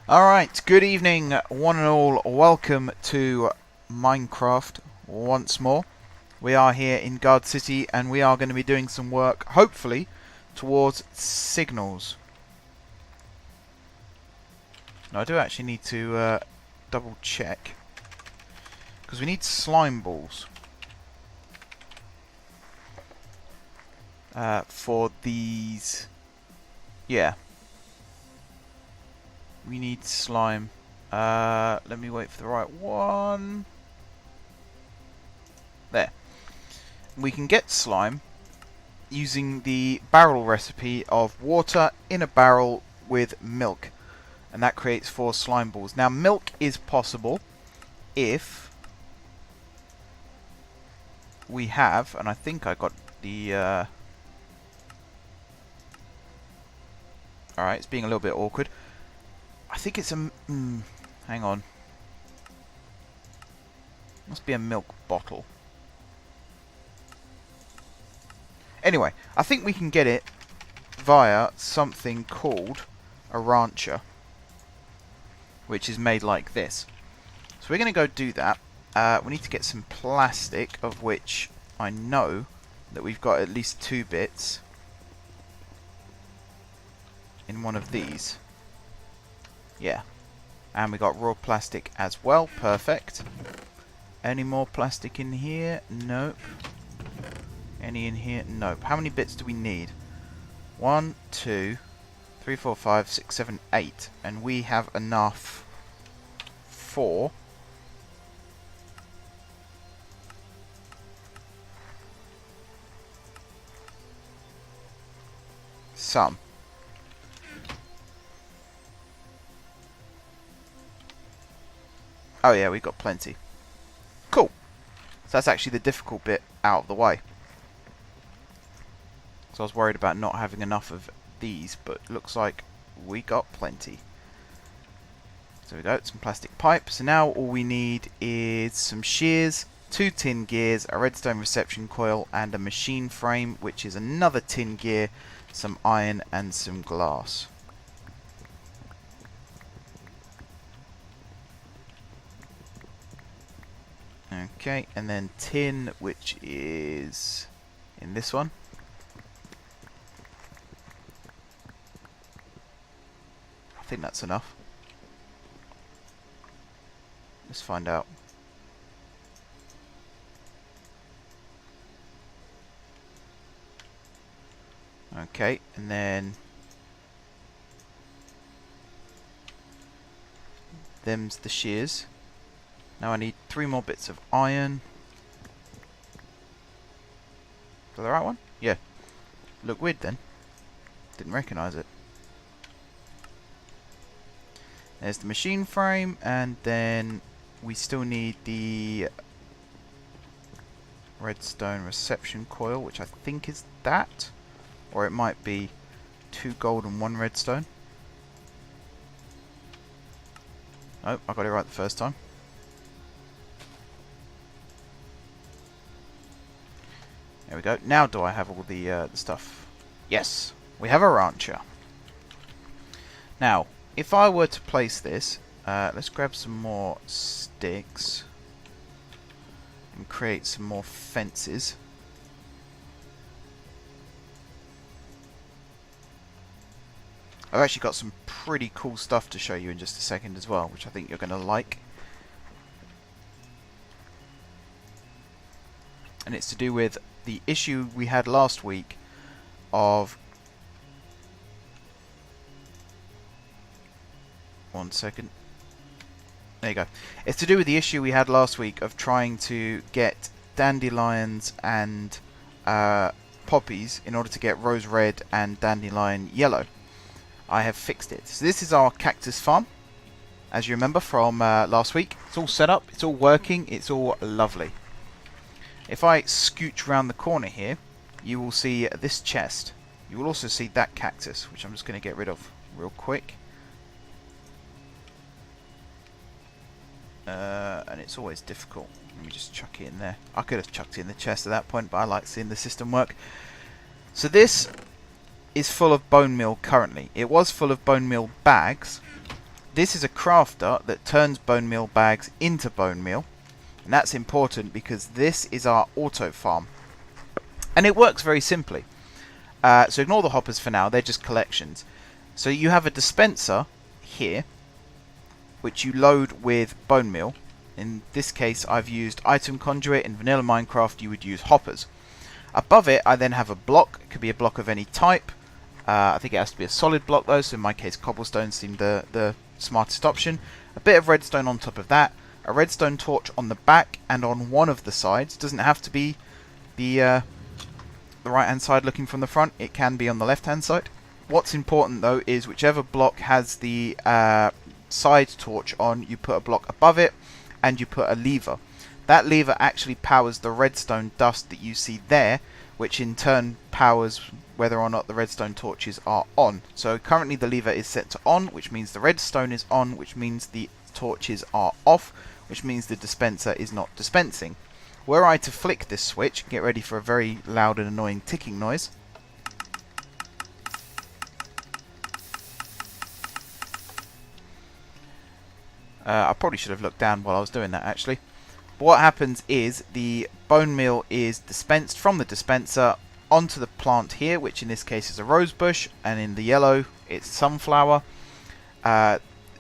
Alright, good evening one and all. Welcome to Minecraft once more. We are here in Gardcity and we are going to be doing some work, hopefully, towards signals. Now I do actually need to double check, because we need slime balls for these. Yeah. We need slime. Let me wait for the right one. There. We can get slime using the barrel recipe of water in a barrel with milk. And that creates 4 slime balls. Now, milk is possible if we have, and I think I got the... Alright, it's being a little bit awkward. I think it's a... hang on. Must be a milk bottle. Anyway, I think we can get it via something called a rancher, which is made like this. So we're going to go do that. We need to get some plastic, of which I know that we've got at least 2 bits in one of these. Yeah. And we got raw plastic as well. Perfect. Any more plastic in here? Nope. Any in here? Nope. How many bits do we need? 1, 2, 3, 4, 5, 6, 7, 8. And we have enough for... some. Oh yeah, we got plenty. Cool. So that's actually the difficult bit out of the way. So I was worried about not having enough of these, but looks like we got plenty. So we go, some plastic pipe. So now all we need is some shears, 2 tin gears, a redstone reception coil, and a machine frame, which is another tin gear, some iron, and some glass. Okay, and then tin, which is in this one. I think that's enough. Let's find out. Okay, and then them's the shears. Now I need 3 more bits of iron. Is that the right one? Yeah. Look weird then. Didn't recognise it. There's the machine frame, and then we still need the redstone reception coil, which I think is that. Or it might be 2 gold and 1 redstone. Oh, I got it right the first time. There we go. Now do I have all the stuff? Yes, we have a rancher. Now, if I were to place this, let's grab some more sticks and create some more fences. I've actually got some pretty cool stuff to show you in just a second as well, which I think you're going to like. And it's to do with the issue we had last week of... One second. There you go. It's to do with the issue we had last week of trying to get dandelions and poppies in order to get rose red and dandelion yellow. I have fixed it. So this is our cactus farm, as you remember from last week. It's all set up, it's all working, it's all lovely. If I scooch around the corner here, you will see this chest. You will also see that cactus, which I'm just going to get rid of real quick. And it's always difficult. Let me just chuck it in there. I could have chucked it in the chest at that point, but I like seeing the system work. So this is full of bone meal currently. It was full of bone meal bags, this is a crafter that turns bone meal bags into bone meal. And that's important because this is our auto farm. And it works very simply. So ignore the hoppers for now, they're just collections. So you have a dispenser here, which you load with bone meal. In this case, I've used item conduit. In vanilla Minecraft, you would use hoppers. Above it, I then have a block. It could be a block of any type. I think it has to be a solid block though, so in my case, cobblestone seemed the smartest option. A bit of redstone on top of that. A redstone torch on the back and on one of the sides. Doesn't have to be the right-hand side looking from the front. It can be on the left-hand side. What's important though is whichever block has the side torch on, you put a block above it and you put a lever. That lever actually powers the redstone dust that you see there, which in turn powers whether or not the redstone torches are on. So currently the lever is set to on, which means the redstone is on, which means the torches are off, which means the dispenser is not dispensing. Were I to flick this switch, get ready for a very loud and annoying ticking noise. I probably should have looked down while I was doing that actually. But what happens is the bone meal is dispensed from the dispenser onto the plant here, which in this case is a rose bush, and in the yellow it's sunflower.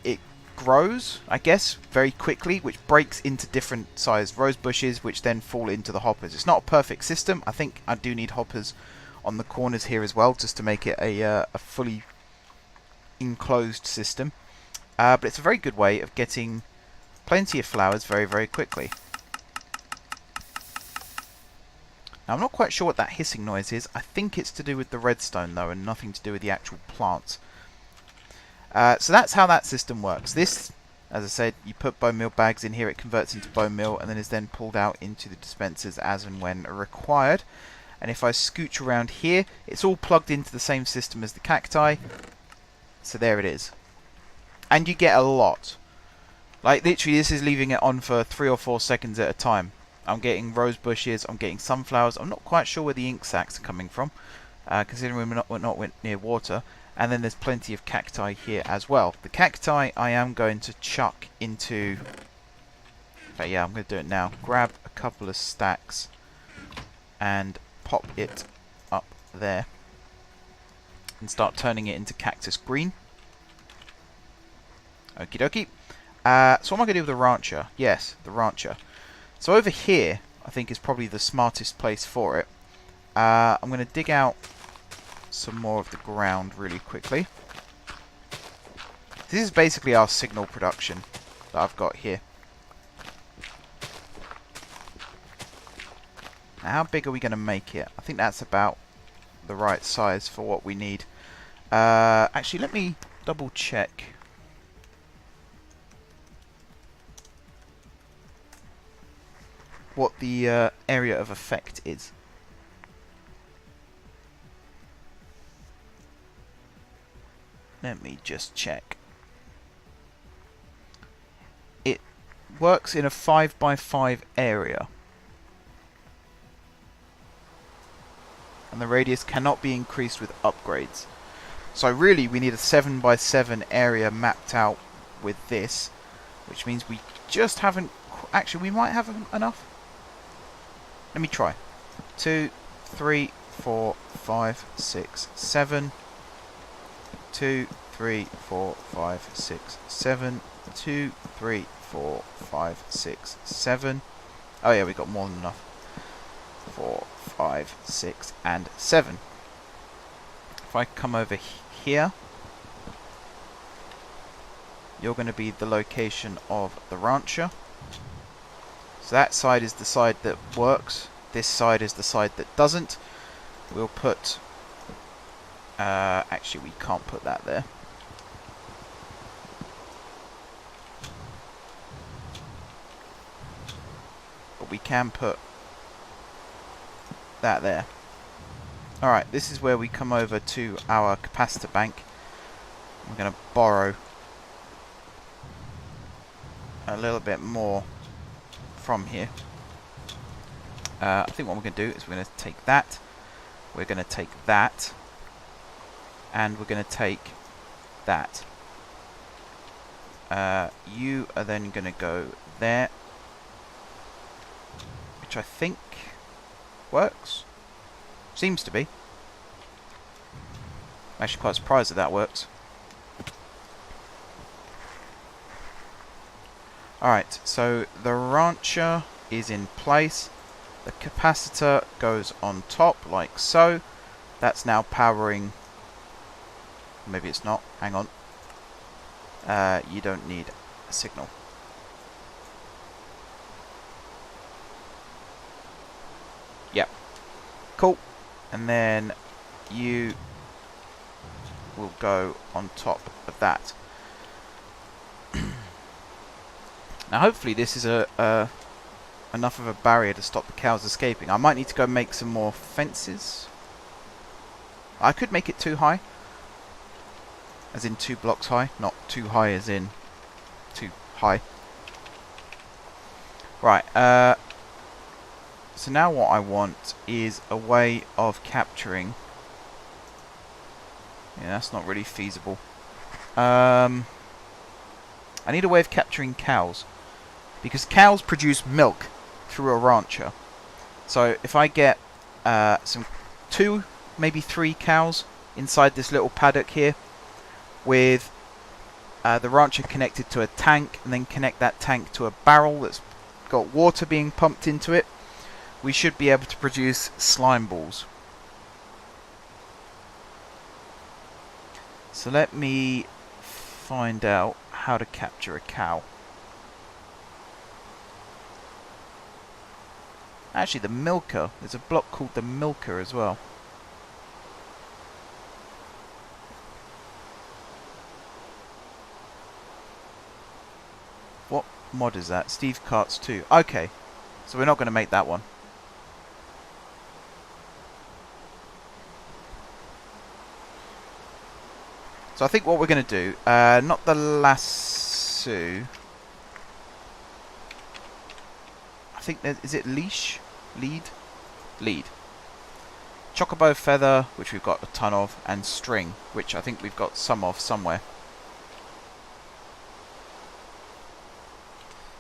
It grows, I guess, very quickly, which breaks into different sized rose bushes, which then fall into the hoppers. It's not a perfect system. I think I do need hoppers on the corners here as well, just to make it a fully enclosed system. But it's a very good way of getting plenty of flowers very, very quickly. Now, I'm not quite sure what that hissing noise is. I think it's to do with the redstone, though, and nothing to do with the actual plants. So that's how that system works. This, as I said, you put bone meal bags in here, it converts into bone meal, and then is then pulled out into the dispensers as and when required. And if I scooch around here, it's all plugged into the same system as the cacti. So there it is. And you get a lot. Like, literally, this is leaving it on for 3 or 4 seconds at a time. I'm getting rose bushes, I'm getting sunflowers. I'm not quite sure where the ink sacs are coming from, considering we're not near water. And then there's plenty of cacti here as well. The cacti I am going to chuck into... Okay, yeah, I'm going to do it now. Grab a couple of stacks and pop it up there. And start turning it into cactus green. Okie dokie. So what am I going to do with the rancher? Yes, the rancher. So over here, I think is probably the smartest place for it. I'm going to dig out some more of the ground really quickly. This is basically our signal production that I've got here. Now, how big are we going to make it? I think that's about the right size for what we need. Actually, let me double check. What the area of effect is. Let me just check. It works in a 5x5 area. And the radius cannot be increased with upgrades. So really we need a 7x7 area mapped out with this, which means we just haven't... Actually, we might have enough. Let me try. 2, 3, 4, 5, 6, 7. 2, 3, 4, 5, 6, 7. 2, 3, 4, 5, 6, 7. Oh yeah, we got more than enough. 4, 5, 6, and 7. If I come over here, you're going to be the location of the rancher. So that side is the side that works. This side is the side that doesn't. We'll put... actually, we can't put that there. But we can put that there. Alright, this is where we come over to our capacitor bank. We're going to borrow a little bit more from here. I think what we're going to do is we're going to take that, we're going to take that, and we're going to take that. You are then going to go there, which I think works. Seems to be. I'm actually quite surprised that works. Alright, so the rancher is in place. The capacitor goes on top, like so. That's now powering... Maybe it's not. Hang on. You don't need a signal. Yep. Cool. And then you will go on top of that. Now hopefully this is enough of a barrier to stop the cows escaping. I might need to go make some more fences. I could make it too high. As in 2 blocks high, not too high as in too high. Right, so now what I want is a way of capturing... Yeah, that's not really feasible. I need a way of capturing cows. Because cows produce milk through a rancher. So if I get 2, maybe 3 cows inside this little paddock here, with the rancher connected to a tank, and then connect that tank to a barrel that's got water being pumped into it, we should be able to produce slime balls. So let me find out how to capture a cow. Actually, the milker. There's a block called the milker as well. What mod is that? Steve Carts 2. Okay. So we're not going to make that one. So I think what we're going to do, not the lasso. I think is it leash, lead. Chocobo feather, which we've got a ton of, and string, which I think we've got some of somewhere.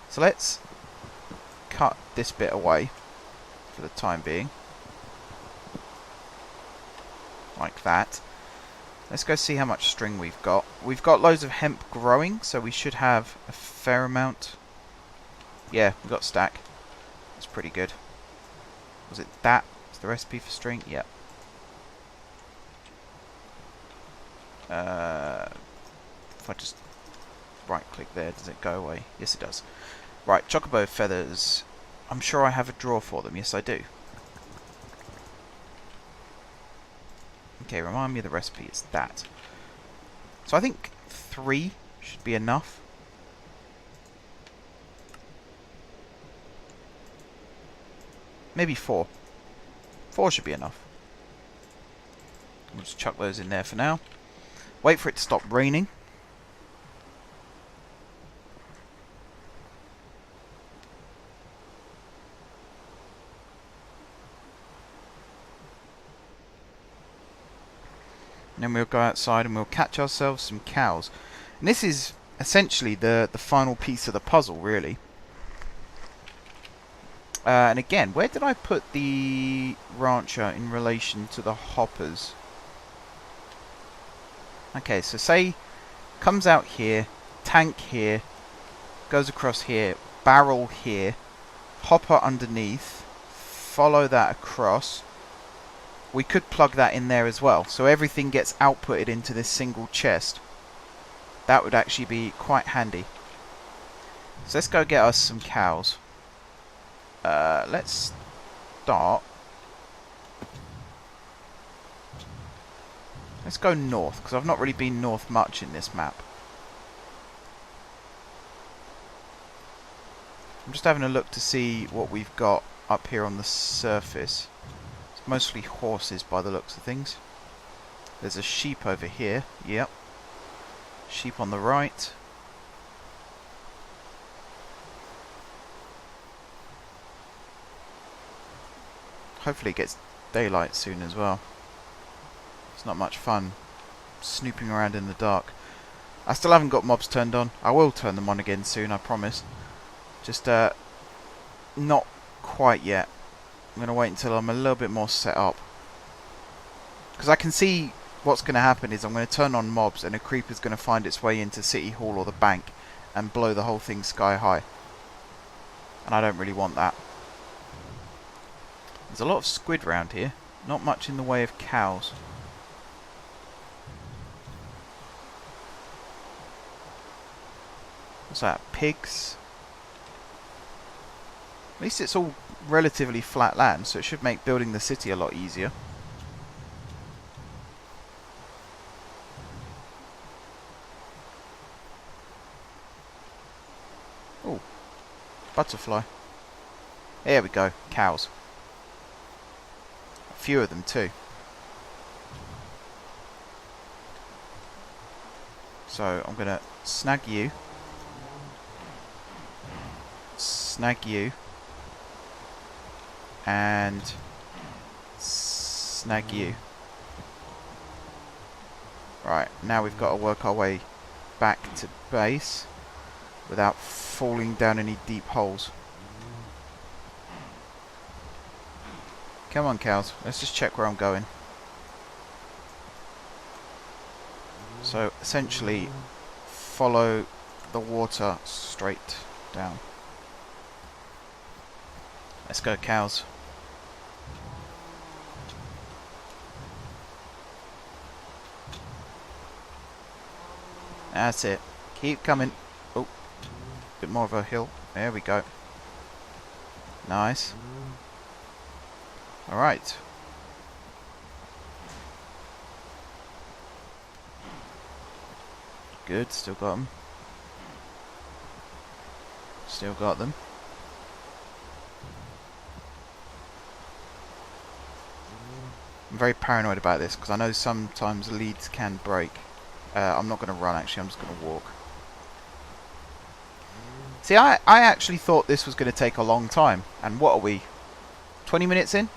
So let's cut this bit away for the time being, like that. Let's go see how much string we've got. We've got loads of hemp growing, so we should have a fair amount. Yeah, we've got a stack. That's pretty good. Was it that? Is the recipe for string? Yep. If I just right click there, does it go away? Yes, it does. Right, chocobo feathers. I'm sure I have a drawer for them. Yes, I do. Okay, remind me of the recipe. It's that. So I think 3 should be enough. Maybe 4. 4 should be enough. We'll just chuck those in there for now. Wait for it to stop raining. And then we'll go outside and we'll catch ourselves some cows. And this is essentially the final piece of the puzzle, really. And again, where did I put the rancher in relation to the hoppers? Okay, so say comes out here, tank here, goes across here, barrel here, hopper underneath, follow that across. We could plug that in there as well, so everything gets outputted into this single chest. That would actually be quite handy. So let's go get us some cows. Let's start. Let's go north, because I've not really been north much in this map. I'm just having a look to see what we've got up here on the surface. It's mostly horses by the looks of things. There's a sheep over here. Yep. Sheep on the right. Hopefully it gets daylight soon as well. It's not much fun snooping around in the dark. I still haven't got mobs turned on. I will turn them on again soon, I promise. Just not quite yet. I'm going to wait until I'm a little bit more set up. Because I can see what's going to happen is I'm going to turn on mobs and a creeper's going to find its way into City Hall or the bank and blow the whole thing sky high. And I don't really want that. There's a lot of squid around here. Not much in the way of cows. What's that? Pigs? At least it's all relatively flat land, so it should make building the city a lot easier. Oh, butterfly. There we go, cows. A few of them too. So I'm gonna snag you. Snag you. And snag you. Right, now we've got to work our way back to base without falling down any deep holes. Come on, cows. Let's just check where I'm going. So, essentially, follow the water straight down. Let's go, cows. That's it. Keep coming. Oh, bit more of a hill. There we go. Nice. Alright. Good, still got them. Still got them. I'm very paranoid about this because I know sometimes leads can break. I'm not going to run actually, I'm just going to walk. See, I actually thought this was going to take a long time. And what are we? 20 minutes in?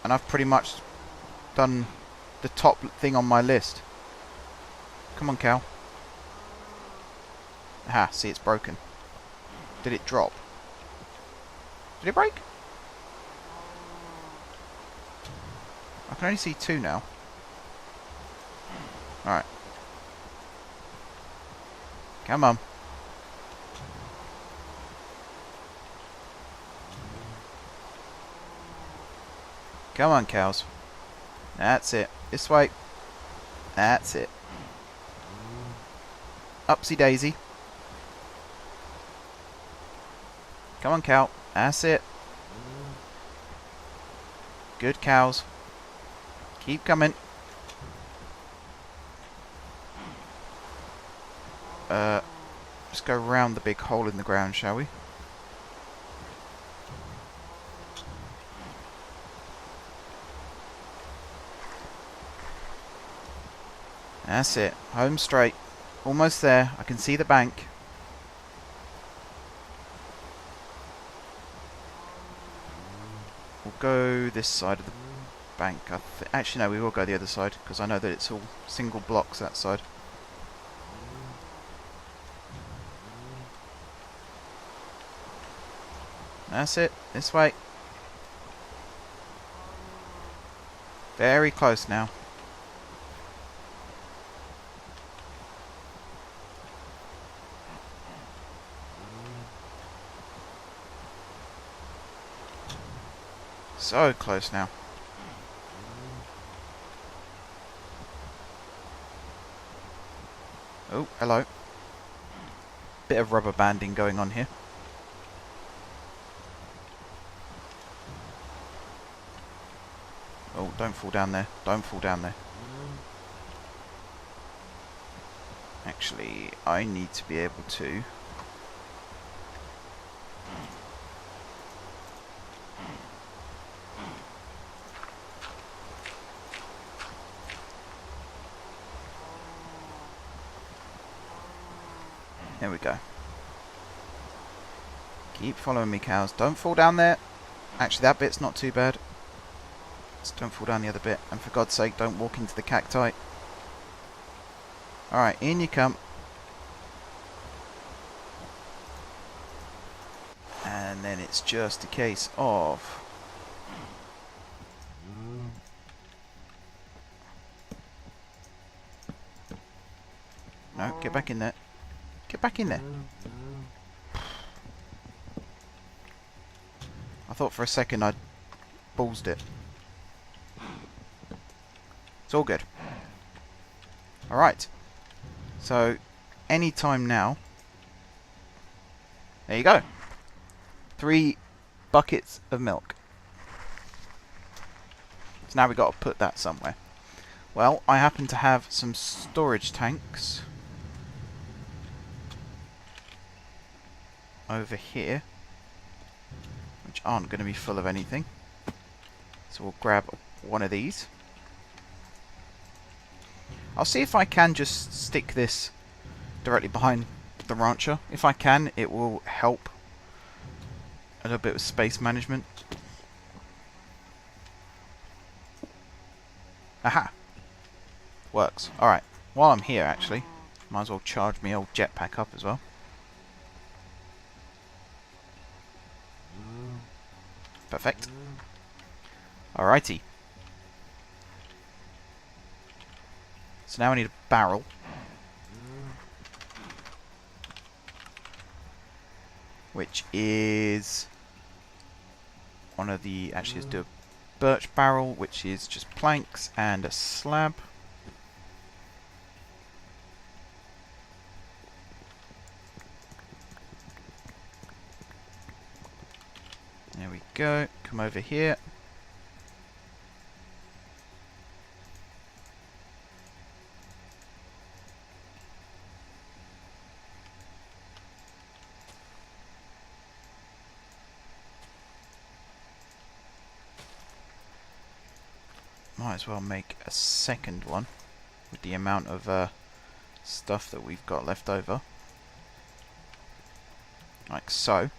And I've pretty much done the top thing on my list. Come on, cow. Aha, see, it's broken. Did it drop? Did it break? I can only see two now. Alright. Come on. Come on, cows. That's it. This way. That's it. Upsy daisy. Come on, cow. That's it. Good cows. Keep coming. Just go round the big hole in the ground, shall we? That's it. Home straight. Almost there. I can see the bank. We'll go this side of the bank. Actually, no, we will go the other side because I know that it's all single blocks that side. That's it. This way. Very close now. So close now. Oh, hello. Bit of rubber banding going on here. Oh, don't fall down there. Don't fall down there. Actually, I need to be able to... There we go. Keep following me, cows. Don't fall down there. Actually, that bit's not too bad. Just don't fall down the other bit. And for God's sake, don't walk into the cacti. Alright, in you come. And then it's just a case of... No, get back in there. Get back in there. I thought for a second I'd ballsed it. It's all good. Alright. So, any time now. There you go. 3 buckets of milk. So now we've got to put that somewhere. Well, I happen to have some storage tanks over here, which aren't going to be full of anything. So we'll grab one of these. I'll see if I can just stick this directly behind the rancher. If I can, it will help a little bit with space management. Aha! Works. Alright, while I'm here actually, might as well charge my old jetpack up as well. Perfect. Alrighty. So now I need a barrel. Which is one of the... Actually, let's do a birch barrel, which is just planks and a slab. There we go. Come over here. Might as well make a second one with the amount of stuff that we've got left over. Like so.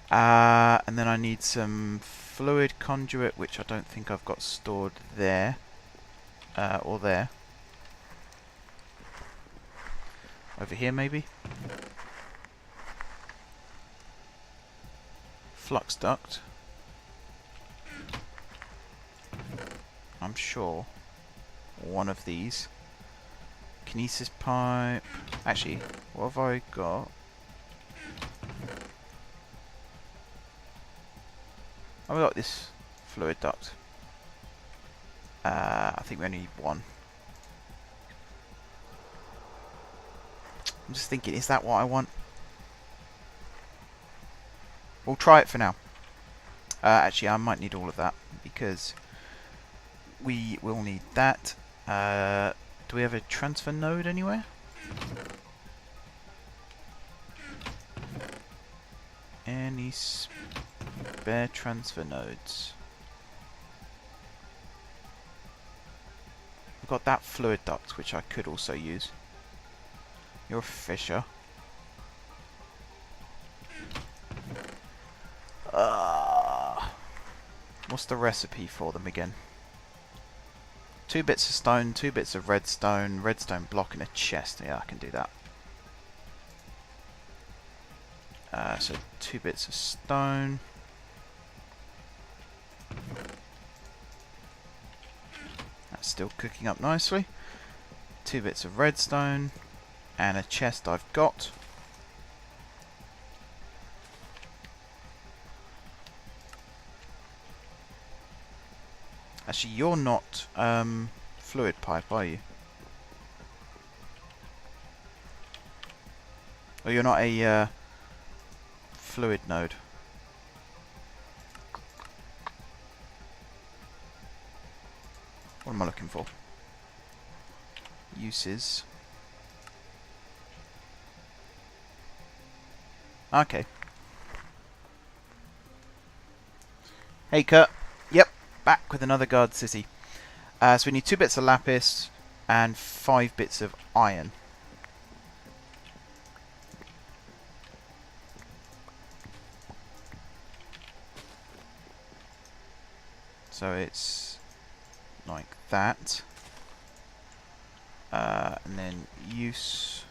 And then I need some fluid conduit, which I don't think I've got stored there. Or there. Over here maybe? Flux duct. I'm sure one of these. Kinesis pipe. Actually, what have I got? I've got this fluid duct. I think we only need one. I'm just thinking, is that what I want? We'll try it for now. Actually, I might need all of that because we will need that. Do we have a transfer node anywhere? Any spare transfer nodes? I've got that fluid duct, which I could also use. You're a fisher. What's the recipe for them again? 2 bits of stone, 2 bits of redstone block and a chest. Yeah, I can do that. So 2 bits of stone. That's still cooking up nicely. 2 bits of redstone and a chest I've got. Actually, you're not fluid pipe, are you? Or you're not a fluid node? What am I looking for? Uses. Okay. Hey, Kurt. Yep. Back with another Gardcity. So we need 2 bits of lapis and 5 bits of iron. So it's like that. And then use,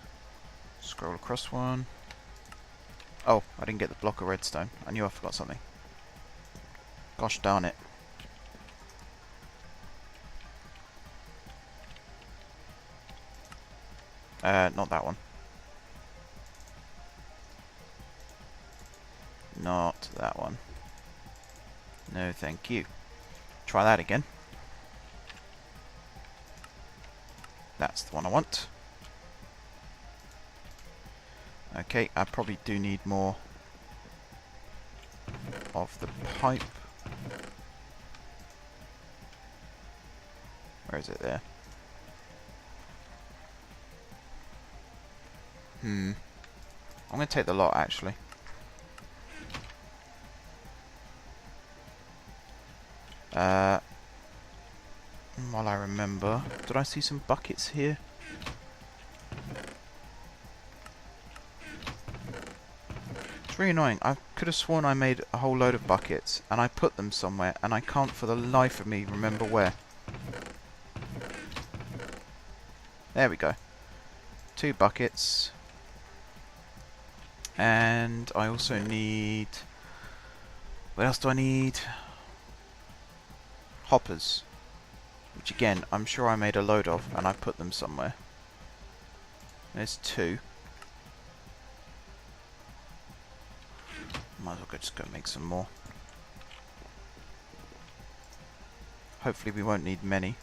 scroll across one. Oh, I didn't get the block of redstone. I knew I forgot something. Gosh darn it. Not that one. Not that one. No, thank you. Try that again. That's the one I want. Okay, I probably do need more of the pipe. Where is it there? I'm going to take the lot, actually. While I remember, did I see some buckets here? It's really annoying. I could have sworn I made a whole load of buckets, and I put them somewhere, and I can't for the life of me remember where. There we go. 2 buckets. And I also need... What else do I need? Hoppers. Which again, I'm sure I made a load of, and I put them somewhere. There's 2. Might as well just go make some more. Hopefully we won't need many.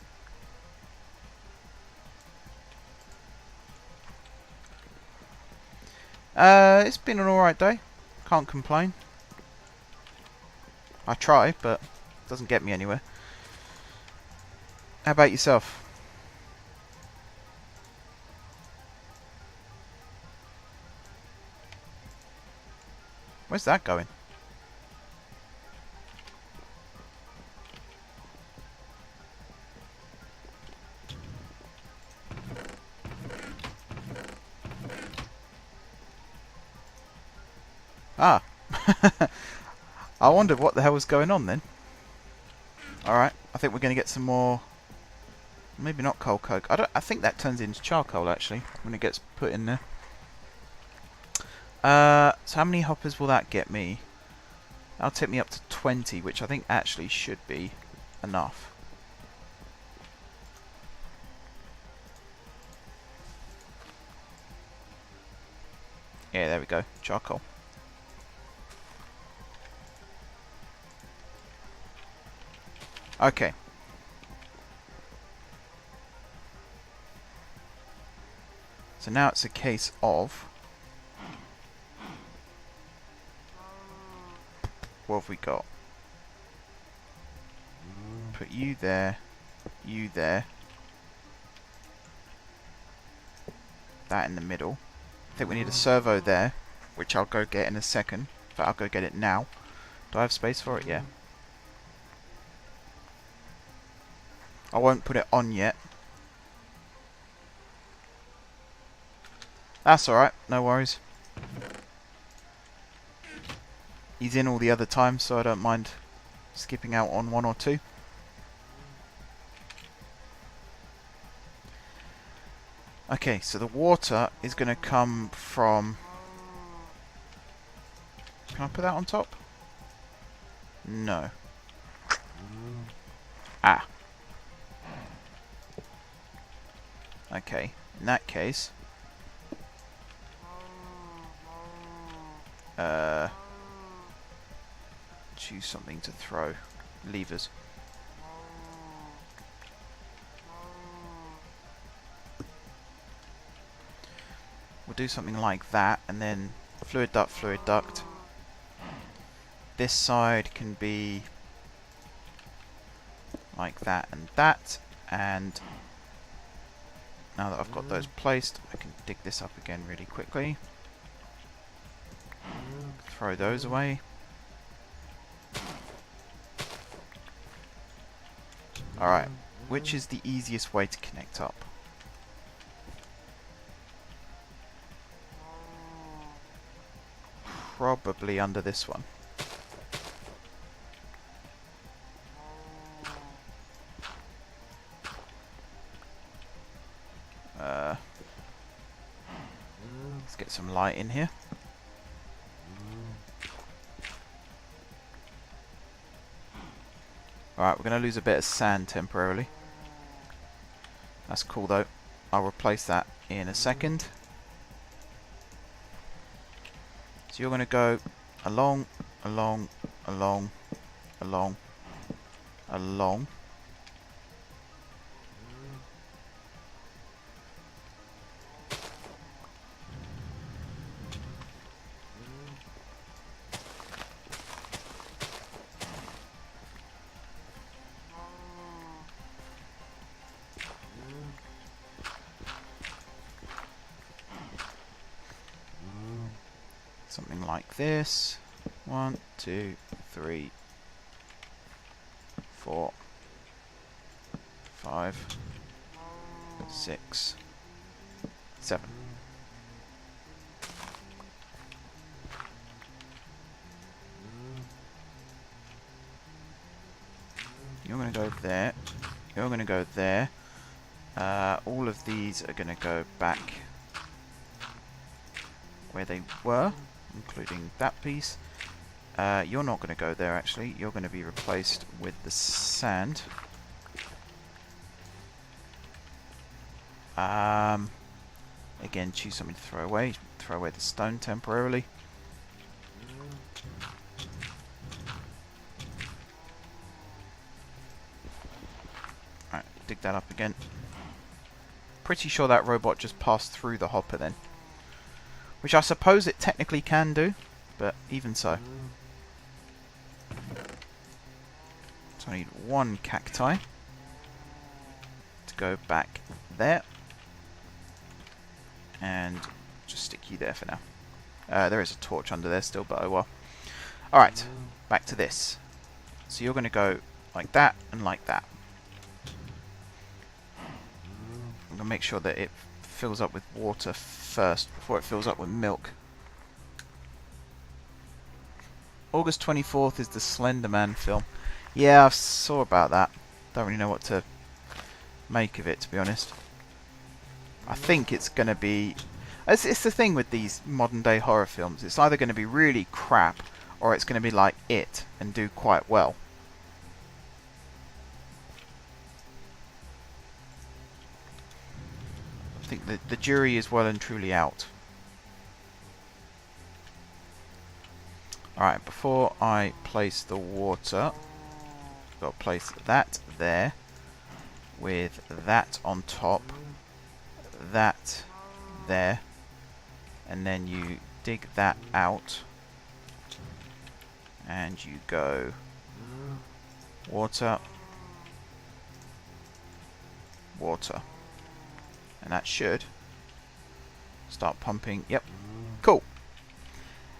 It's been an alright day. Can't complain. I try, but it doesn't get me anywhere. How about yourself? Where's that going? Ah. I wondered what the hell was going on then. Alright, I think we're going to get some more... Maybe not coal coke. I think that turns into charcoal actually when it gets put in there. So how many hoppers will that get me? That'll take me up to 20, which I think actually should be enough. Yeah, there we go. Charcoal. Okay. So now it's a case of... What have we got? Put you there. You there. That in the middle. I think we need a servo there, which I'll go get in a second. But I'll go get it now. Do I have space for it? Yeah. I won't put it on yet. That's alright, no worries. He's in all the other times, so I don't mind skipping out on 1 or 2. Okay, so the water is going to come from... Can I put that on top? No. Ah. Okay, in that case... choose something to throw. Levers. We'll do something like that, and then fluid duct, fluid duct. This side can be like that and that, and now that I've got those placed, I can dig this up again really quickly. Throw those away. Alright, which is the easiest way to connect up? Probably under this one. some light in here. Alright, we're going to lose a bit of sand temporarily. That's cool though. I'll replace that in a second. So you're going to go along, along, along, along, along. Something like this. 1, 2, 3, 4, 5, 6, 7. You're going to go there. You're going to go there. All of these are going to go back where they were, including that piece. You're not going to go there actually. You're going to be replaced with the sand. Again, choose something to throw away. Throw away the stone temporarily. Alright, dig that up again. Pretty sure that robot just passed through the hopper then. Which I suppose it technically can do, but even so. So I need 1 cacti to go back there. And just stick you there for now. There is a torch under there still, but oh well. Alright, back to this. So you're going to go like that and like that. I'm going to make sure that it fills up with water first before it fills up with milk. August 24th is the Slender Man film. Yeah, I saw about that. Don't really know what to make of it, to be honest. I think it's going to be... It's the thing with these modern day horror films. It's either going to be really crap or it's going to be like It and do quite well. I think the jury is well and truly out. Alright, before I place the water, I've got to place that there with that on top, that there, and then you dig that out and you go water, water, and that should start pumping. Yep, cool.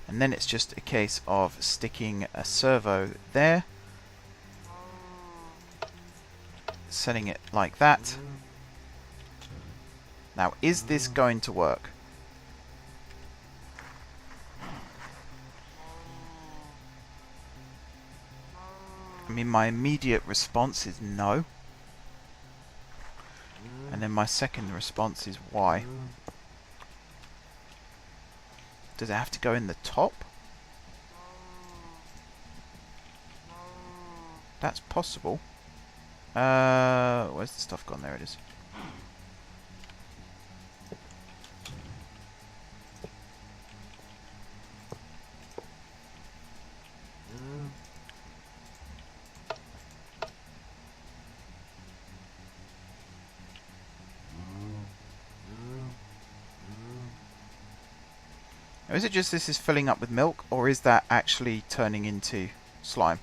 And then it's just a case of sticking a servo there, setting it like that. Now, is this going to work? I mean, my immediate response is no. And then my second response is why. Does it have to go in the top? That's possible. Where's the stuff gone? There it is. Now, is it just this is filling up with milk, or is that actually turning into slime?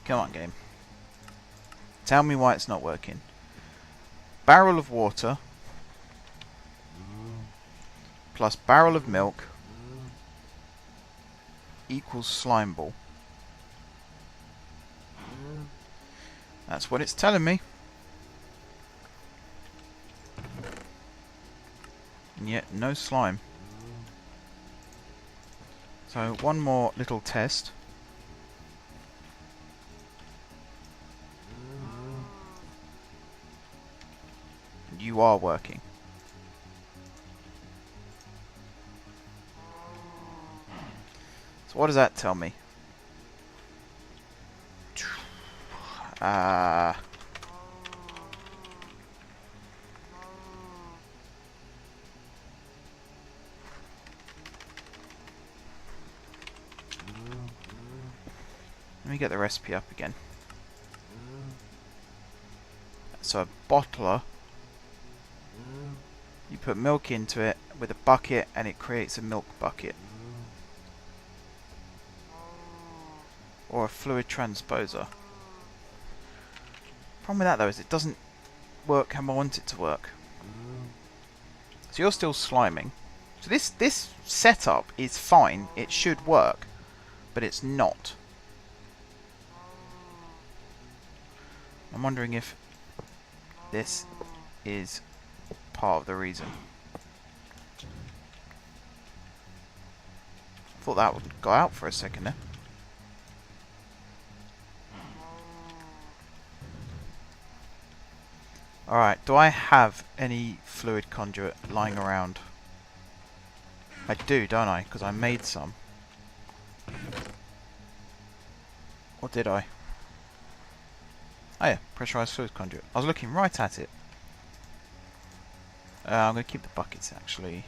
Come on, game. Tell me why it's not working. Barrel of water plus barrel of milk equals slime ball. That's what it's telling me. no slime. So one more little test. You are working. So what does that tell me? Let me get the recipe up again. So a bottler, you put milk into it with a bucket and it creates a milk bucket. Or a fluid transposer. Problem with that though is it doesn't work how I want it to work. So you're still sliming. So this setup is fine, it should work, but it's not. I'm wondering if this is part of the reason. I thought that would go out for a second there. Alright, do I have any fluid conduit lying around? I do, don't I? Because I made some. Or did I? Oh yeah, pressurized fluid conduit. I was looking right at it. I'm going to keep the buckets actually.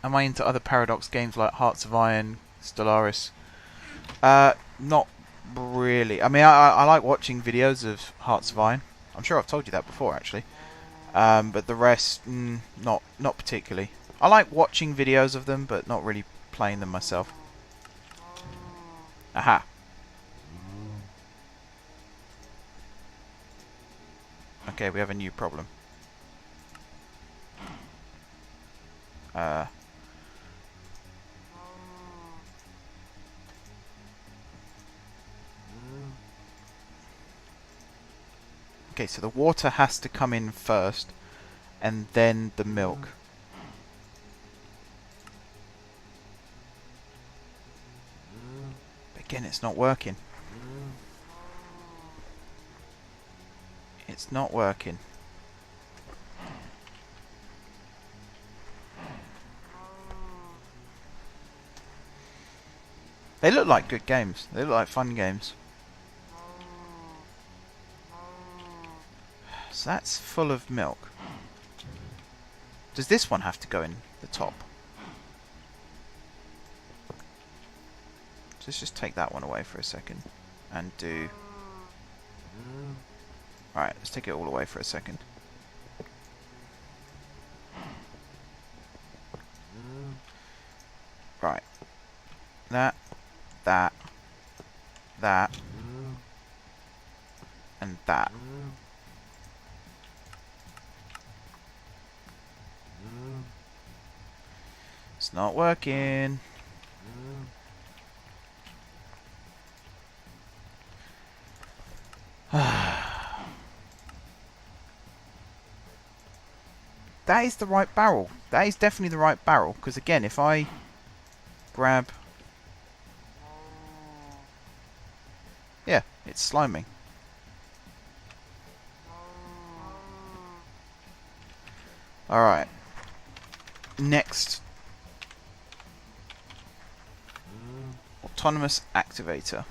Am I into other Paradox games like Hearts of Iron, Stellaris? Not really. I mean, I like watching videos of Hearts of Iron. I'm sure I've told you that before actually. But the rest, not particularly. I like watching videos of them, but not really playing them myself. Aha. Okay, we have a new problem. Okay, so the water has to come in first, and then the milk. But again, it's not working. It's not working. They look like good games. They look like fun games. So that's full of milk. Does this one have to go in the top? So let's just take that one away for a second and do... Alright, let's take it all away for a second. Right. That, and that. It's not working. That is the right barrel. That is definitely the right barrel. Because again, if I grab... Yeah, it's sliming. Alright. Next. Autonomous activator.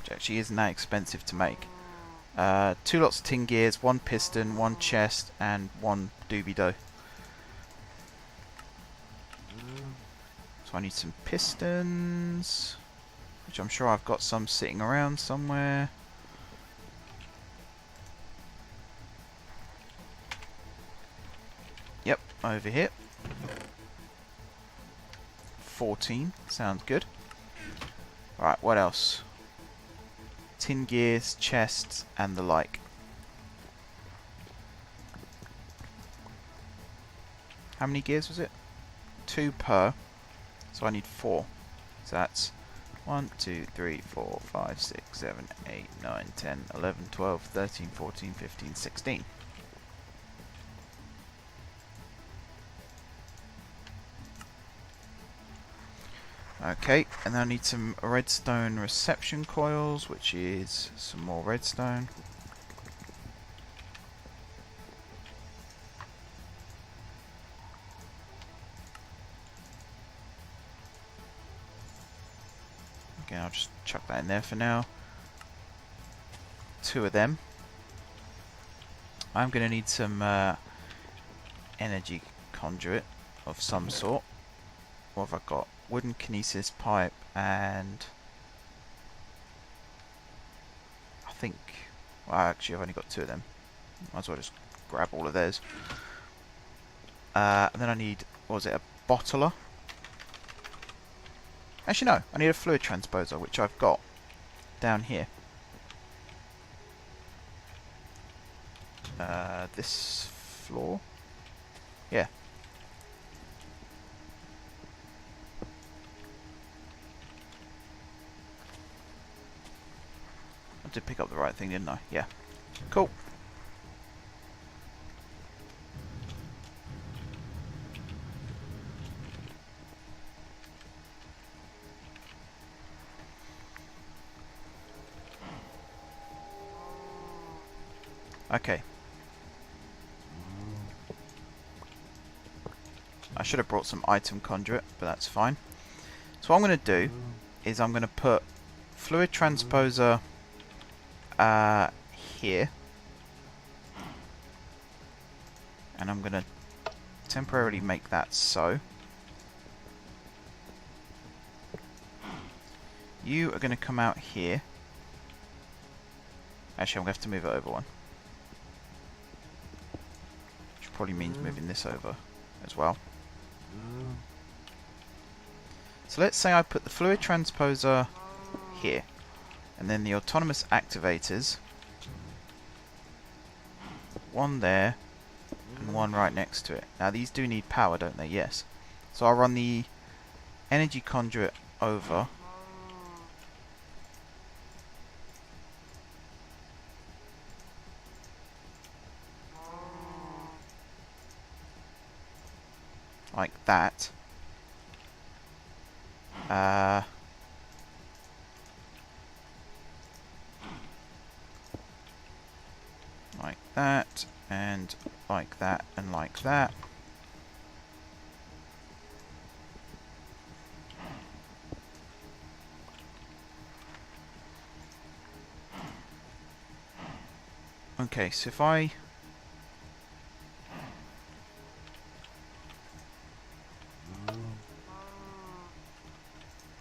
Which actually isn't that expensive to make. 2 lots of tin gears, 1 piston, 1 chest, and 1 doobie-doe. So I need some pistons, which I'm sure I've got some sitting around somewhere. Yep, over here. 14, sounds good. Alright, what else? Tin gears, chests, and the like. How many gears was it? 2 per. So I need 4. So that's 1, 2, 3, 4, 5, 6, 7, 8, 9, 10, 11, 12, 13, 14, 15, 16. Okay, and then I need some redstone reception coils, which is some more redstone. Again, I'll just chuck that in there for now. 2 of them. I'm going to need some energy conduit of some sort. What have I got? Wooden kinesis pipe and I think, well, actually I've only got 2 of them. Might as well just grab all of those. And then I need, what was it, a bottler? Actually no, I need a fluid transposer, which I've got down here. This floor? Yeah. I did pick up the right thing, didn't I? Yeah. Cool. Okay. I should have brought some item conduit, but that's fine. So what I'm going to do is I'm going to put fluid transposer here. And I'm going to temporarily make that so. You are going to come out here. Actually, I'm going to have to move it over one. Which probably means moving this over as well. So let's say I put the fluid transposer here. And then the autonomous activators. One there. And one right next to it. Now these do need power, don't they? Yes. So I'll run the energy conduit over. Like that. Like that, and like that, and like that. Okay, so if I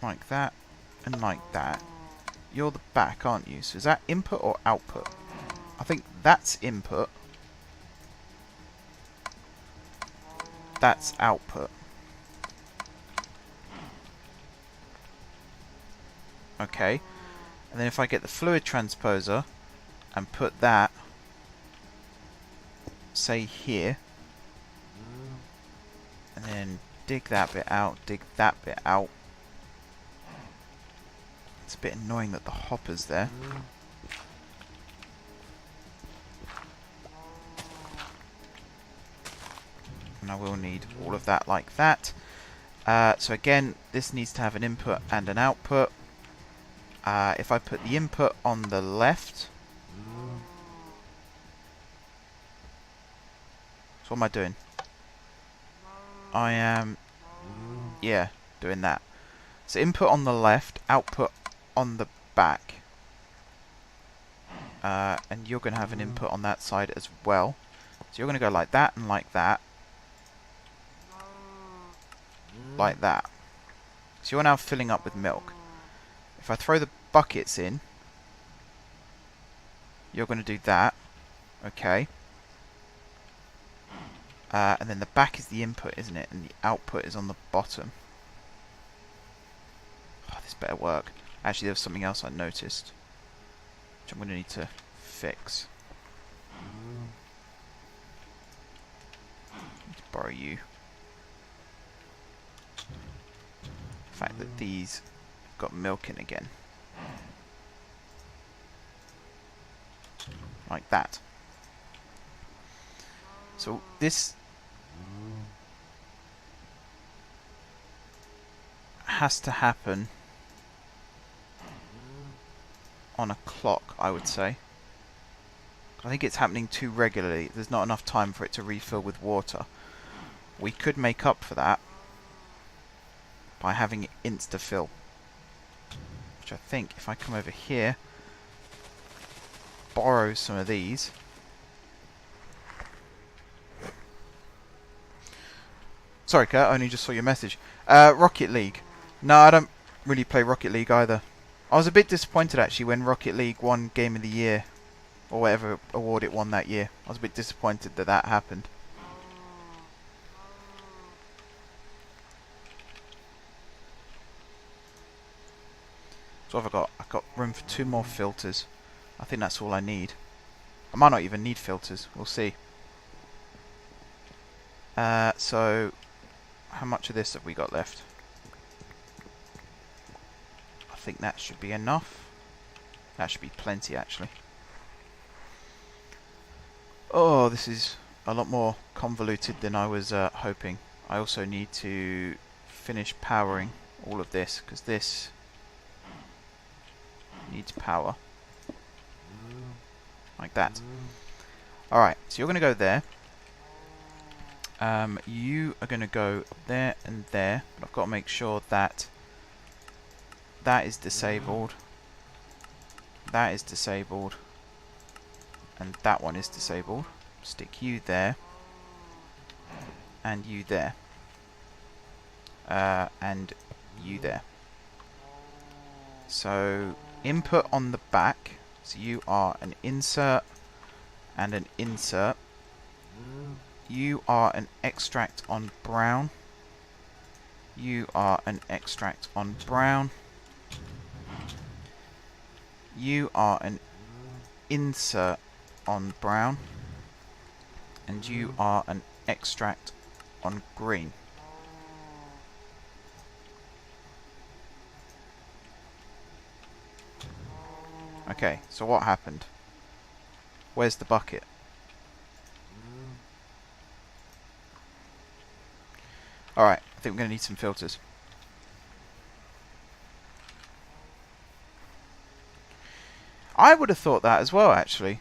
like that, and like that, you're the back, aren't you? So is that input or output? I think that's input. That's output. Okay. And then if I get the fluid transposer and put that, say here, and then dig that bit out, dig that bit out. It's a bit annoying that the hopper's there. And I will need all of that like that. So again, this needs to have an input and an output. If I put the input on the left... So what am I doing? I am... yeah, doing that. So input on the left, output on the back. And you're going to have an input on that side as well. So you're going to go like that and like that. Like that. So you're now filling up with milk. If I throw the buckets in, you're going to do that. Okay. And then the back is the input, isn't it? And the output is on the bottom. Oh, this better work. Actually, there was something else I noticed, which I'm going to need to fix. Need to borrow you. The fact that these got milk in again. Like that. So this has to happen on a clock, I would say. I think it's happening too regularly. There's not enough time for it to refill with water. We could make up for that by having it insta-fill. Which I think, if I come over here, borrow some of these. Sorry, Kurt, I only just saw your message. Rocket League. No, I don't really play Rocket League either. I was a bit disappointed, actually, when Rocket League won Game of the Year. Or whatever award it won that year. I was a bit disappointed that that happened. So what have I got? I've got room for 2 more filters. I think that's all I need. I might not even need filters. We'll see. So, how much of this have we got left? I think that should be enough. That should be plenty, actually. Oh, this is a lot more convoluted than I was hoping. I also need to finish powering all of this, because this needs power. Like that. Alright, so you're going to go there. You are going to go there and there. But I've got to make sure that that is disabled. That is disabled. And that one is disabled. Stick you there. And you there. And you there. So, input on the back. So you are an insert and an insert. You are an extract on brown. You are an extract on brown. You are an insert on brown, and you are an extract on green. Okay, so what happened? Where's the bucket? Alright, I think we're going to need some filters. I would have thought that as well, actually.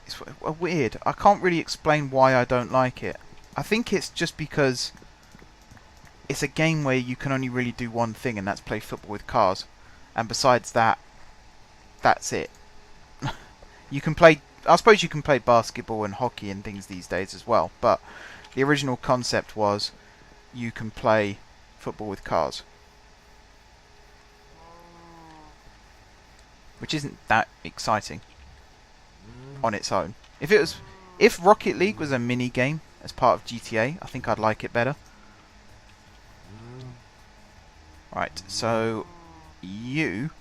It's weird. I can't really explain why I don't like it. I think it's just because it's a game where you can only really do one thing, and that's play football with cars. And besides that, that's it. You can play... I suppose you can play basketball and hockey and things these days as well, but the original concept was you can play football with cars. Which isn't that exciting on its own. If Rocket League was a mini game as part of GTA, I think I'd like it better. Right, so you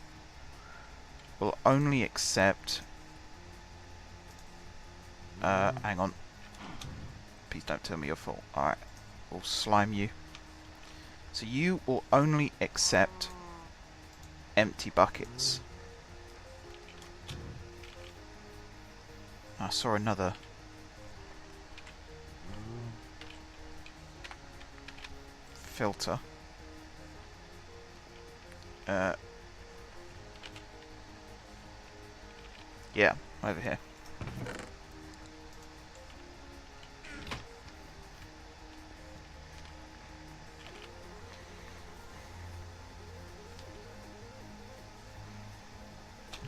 will only accept... hang on. Please don't tell me you're full. Alright, we'll slime you. So you will only accept empty buckets. I saw another filter. Yeah, over here.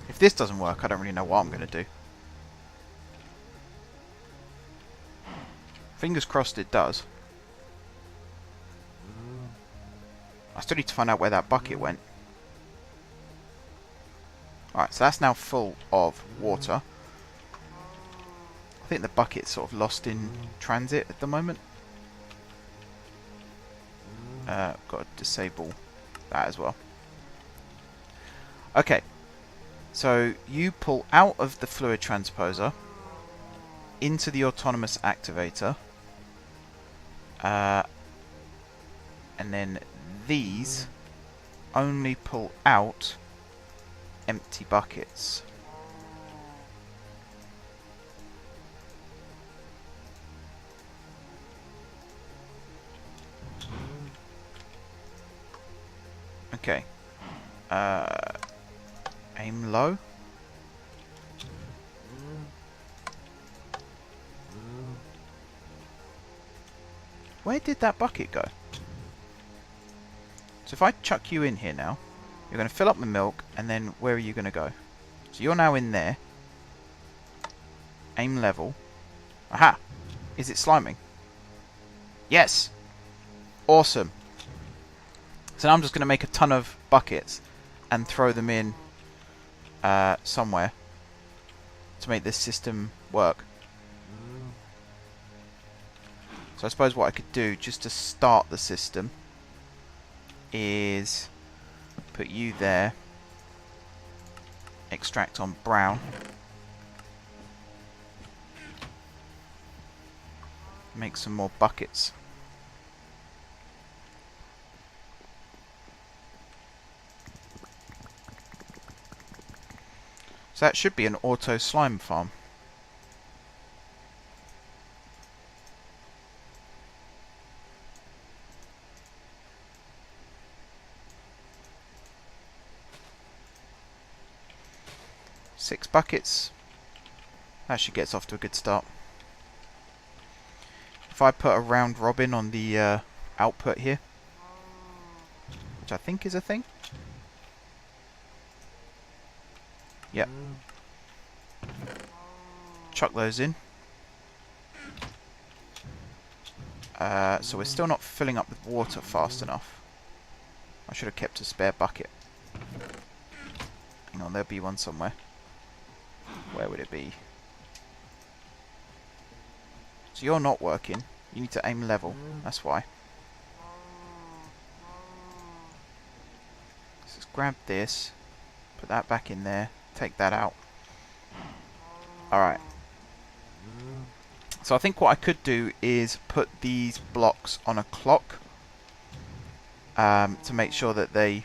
If this doesn't work, I don't really know what I'm going to do. Fingers crossed it does. I still need to find out where that bucket went. Alright, so that's now full of water. I think the bucket's sort of lost in transit at the moment. Got to disable that as well. Okay. So you pull out of the fluid transposer into the autonomous activator. And then these only pull out empty buckets. Okay. Aim low. Where did that bucket go? So if I chuck you in here now, you're going to fill up the milk, and then where are you going to go? So you're now in there. Aim level. Aha! Is it sliming? Yes! Awesome. So now I'm just going to make a ton of buckets and throw them in somewhere to make this system work. So I suppose what I could do just to start the system is put you there, extract on brown, make some more buckets. So that should be an auto slime farm. Six buckets. That should get us off to a good start. If I put a round robin on the output here, which I think is a thing. Yep. Chuck those in. So we're still not filling up with water fast enough. I should have kept a spare bucket. Hang on, there'll be one somewhere. Where would it be? So you're not working. You need to aim level. That's why. Let's just grab this. Put that back in there. Take that out. Alright. So I think what I could do is put these blocks on a clock. To make sure that they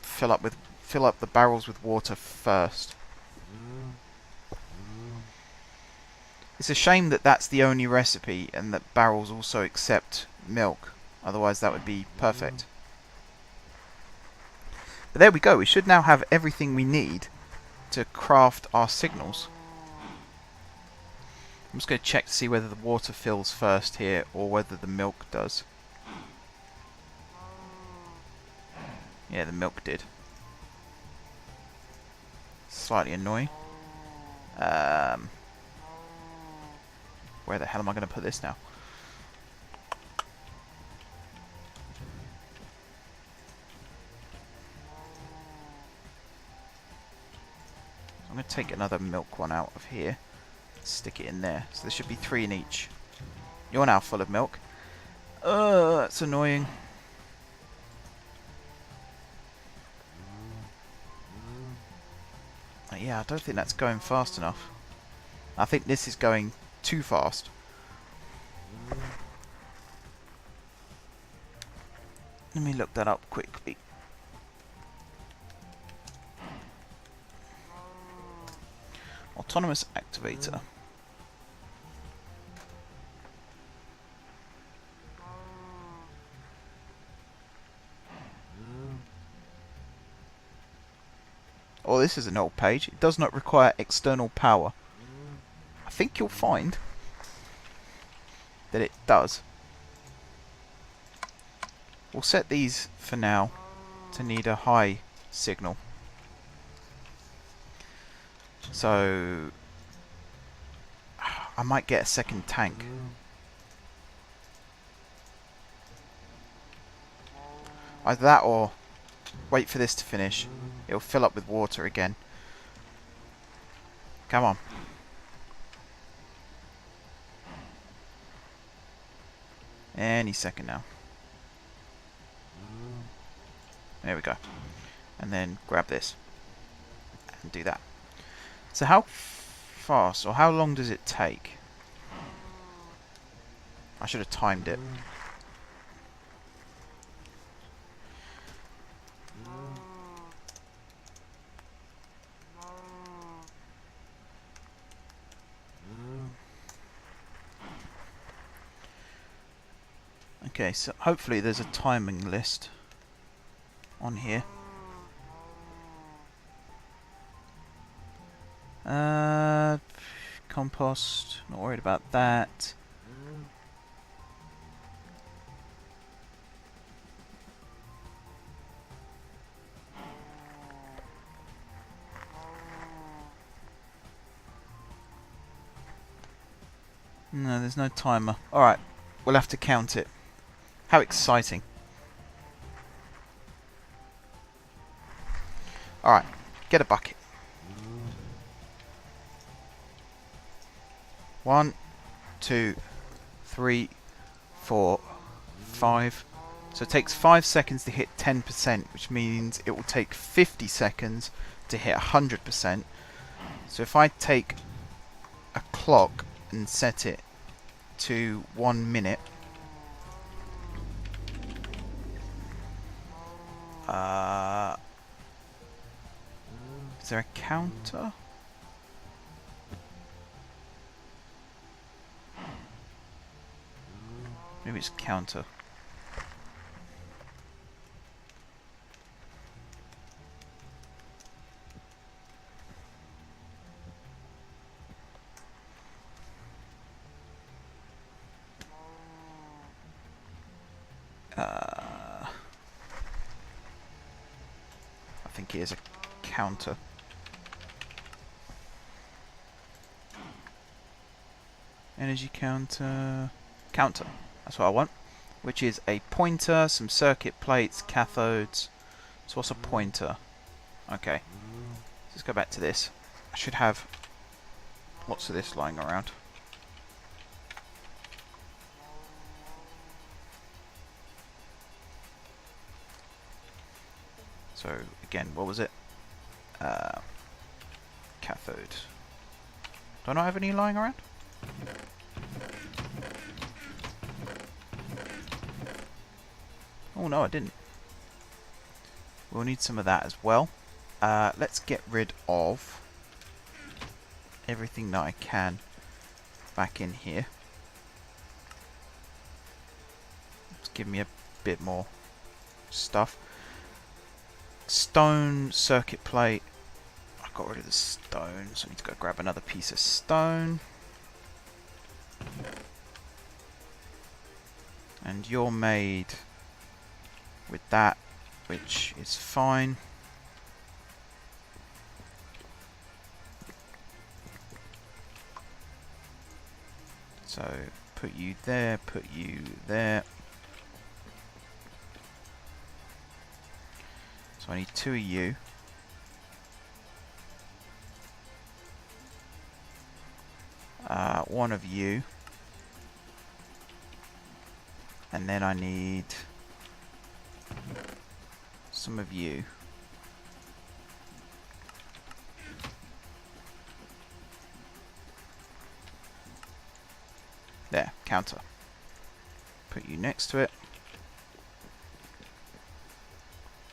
fill up the barrels with water first. It's a shame that that's the only recipe and that barrels also accept milk. Otherwise that would be perfect. But there we go. We should now have everything we need to craft our signals. I'm just going to check to see whether the water fills first here or whether the milk does. Yeah, the milk did. Slightly annoying. Where the hell am I going to put this now? I'm going to take another milk one out of here. Stick it in there. So there should be 3 in each. You're now full of milk. That's annoying. Yeah, I don't think that's going fast enough. I think this is going too fast. Let me look that up quickly. Autonomous activator. Oh, this is an old page. It does not require external power. I think you'll find that it does. We'll set these for now to need a high signal. So I might get a second tank. Either that or wait for this to finish. It'll fill up with water again. Come on. Any second now. There we go. And then grab this. And do that. So how fast or how long does it take? I should have timed it. Okay, so hopefully there's a timing list on here. Compost, not worried about that. No, there's no timer. Alright, we'll have to count it. How exciting. Alright, get a bucket. 1, 2, 3, 4, 5. So it takes 5 seconds to hit 10%, which means it will take 50 seconds to hit 100%. So if I take a clock and set it to 1 minute, is there a counter? Maybe it's counter. I think it is a counter. Energy counter. Counter. That's what I want. Which is a pointer, some circuit plates, cathodes. So what's a pointer? Okay. Let's go back to this. I should have lots of this lying around. So again, what was it? Cathode. Do I not have any lying around? Oh no, I didn't. We'll need some of that as well. Let's get rid of everything that I can back in here. Let's give me a bit more stuff. Stone, circuit plate. I got rid of the stone, so I need to go grab another piece of stone. And you're made with that, which is fine. So put you there, put you there. So I need 2 of you. One of you. And then I need some of you. There, counter. Put you next to it.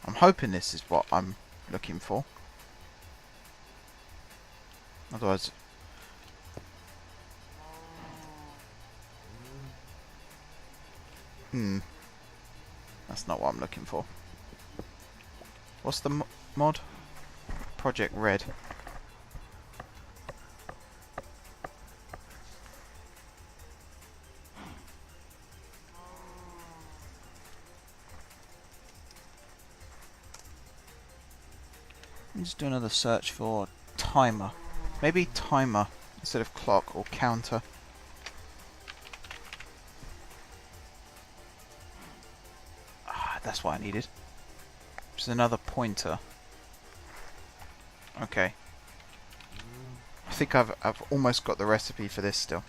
I'm hoping this is what I'm looking for. Otherwise... that's not what I'm looking for. What's the mod? Project Red. Let me just do another search for timer. Maybe timer instead of clock or counter. That's what I needed. Just another pointer. Okay. I think I've almost got the recipe for this still.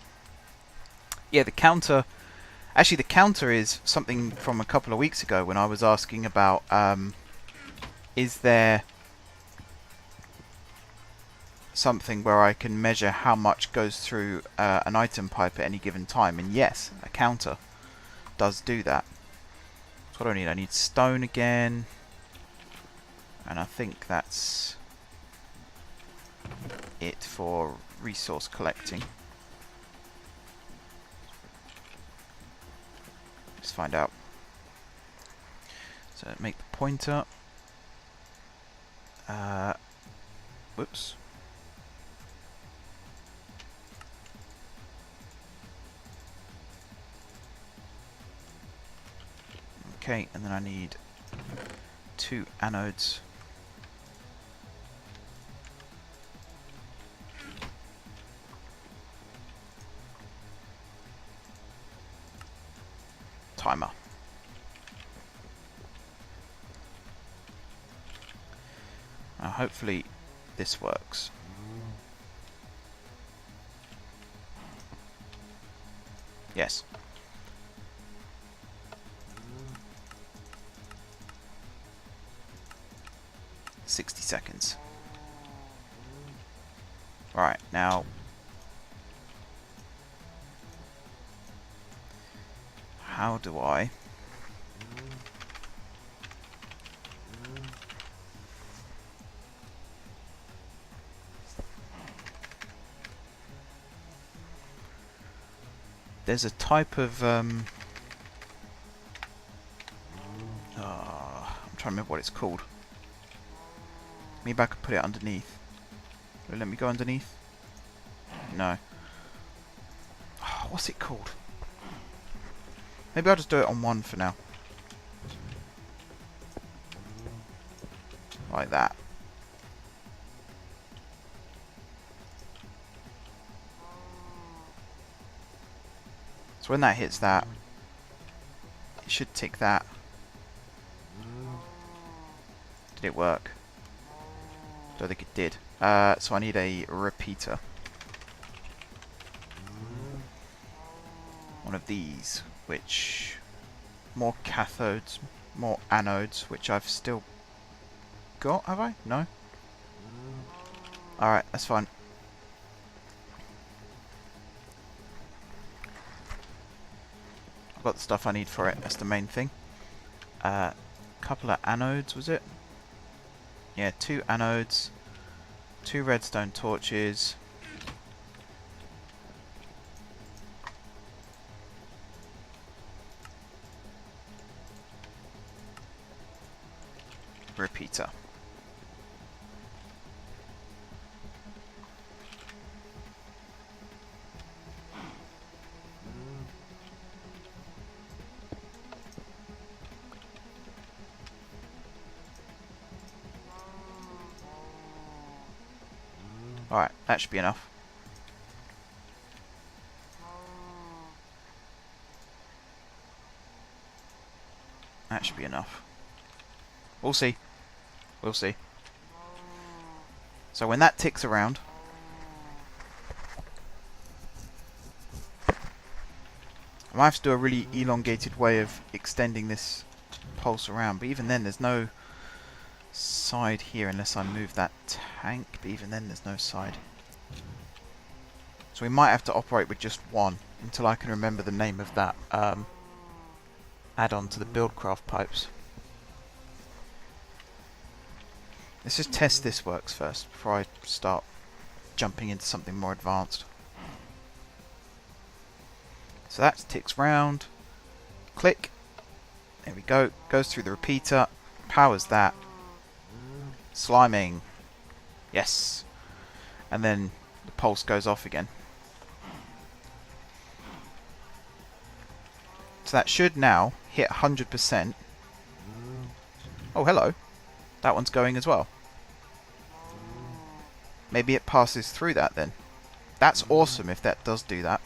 Yeah, the counter... Actually, the counter is something from a couple of weeks ago when I was asking about... is there something where I can measure how much goes through an item pipe at any given time? And yes, a counter does do that. What do I need? I need stone again. And I think that's it for resource collecting. Let's find out. So make the pointer. Whoops. Okay, and then I need 2 anodes. Timer. Now hopefully this works. Yes. $60. Right, now how do I there's a type of I'm trying to remember what it's called. Maybe I could put it underneath. Will it let me go underneath? No. Oh, what's it called? Maybe I'll just do it on one for now. Like that. So when that hits that, it should tick that. Did it work? Don't think it did. So I need a repeater. One of these, which more cathodes, more anodes, which I've still got, have I? No? Alright, that's fine. I've got the stuff I need for it, that's the main thing. Couple of anodes, was it? Yeah, 2 anodes, 2 redstone torches. Repeater. Alright, that should be enough. That should be enough. We'll see. We'll see. So when that ticks around, I might have to do a really elongated way of extending this pulse around, but even then there's no side here unless I move that tank, but even then there's no side. So we might have to operate with just one until I can remember the name of that add-on to the Buildcraft pipes. Let's just test this works first before I start jumping into something more advanced. So that ticks round. Click. There we go. Goes through the repeater. Powers that. Sliming. Yes. And then the pulse goes off again. So that should now hit 100%. Oh, hello. That one's going as well. Maybe it passes through that then. That's awesome if that does do that.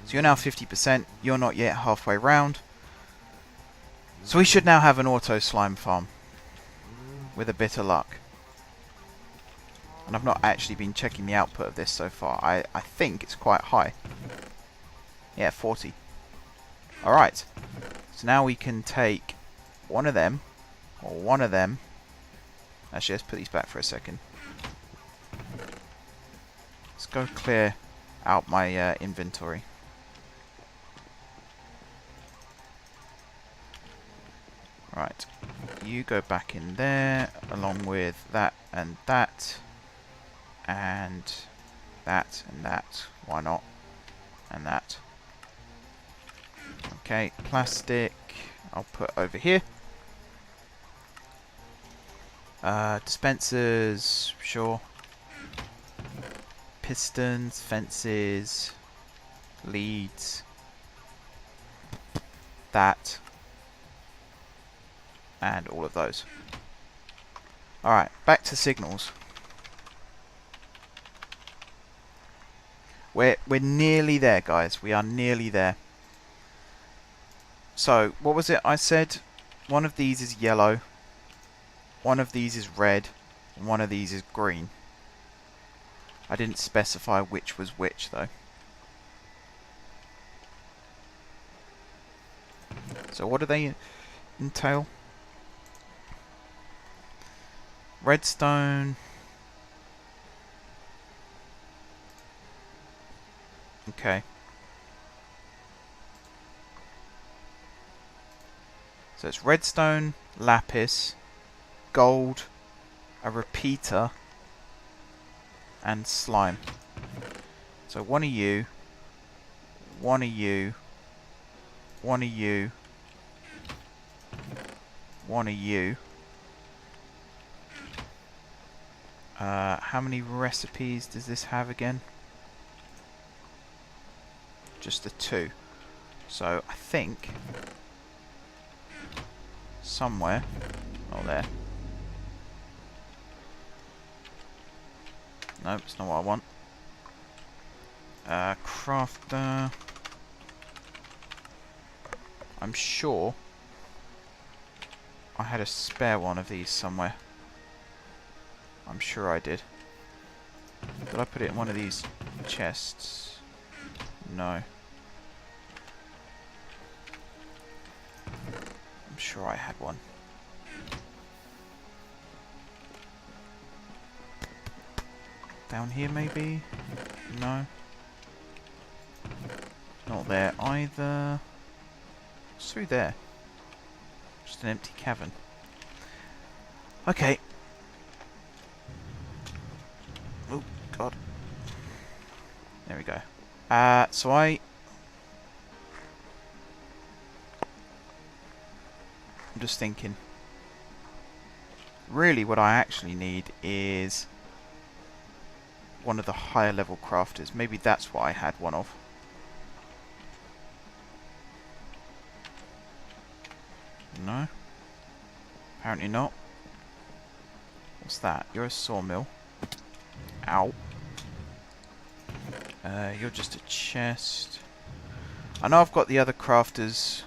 So you're now 50%. You're not yet halfway round. So we should now have an auto slime farm. With a bit of luck. And I've not actually been checking the output of this so far. I think it's quite high. Yeah, 40. Alright. So now we can take one of them. Or one of them. Actually, let's put these back for a second. Let's go clear out my inventory. Right. You go back in there, along with that and that. And that and that. Why not? And that. Okay, plastic I'll put over here. Dispensers, sure. Pistons, fences, leads, that, and all of those. Alright, back to signals. We're nearly there, guys. We are nearly there. So, what was it I said? One of these is yellow, one of these is red, and one of these is green. I didn't specify which was which, though. So what do they entail? Redstone. Okay. So it's redstone, lapis, gold, a repeater, and slime. So one of you, one of you, one of you, one of you. How many recipes does this have again? Just the 2. So I think somewhere, oh there. No, it's not what I want. Crafter. I'm sure I had a spare one of these somewhere. I'm sure I did. Did I put it in one of these chests? No. I'm sure I had one. Down here maybe? No. Not there either. What's through there? Just an empty cavern. Okay. Oh, God. There we go. So I'm just thinking. Really what I actually need is one of the higher level crafters. Maybe that's what I had one of. No. Apparently not. What's that? You're a sawmill. Ow. You're just a chest. I know I've got the other crafters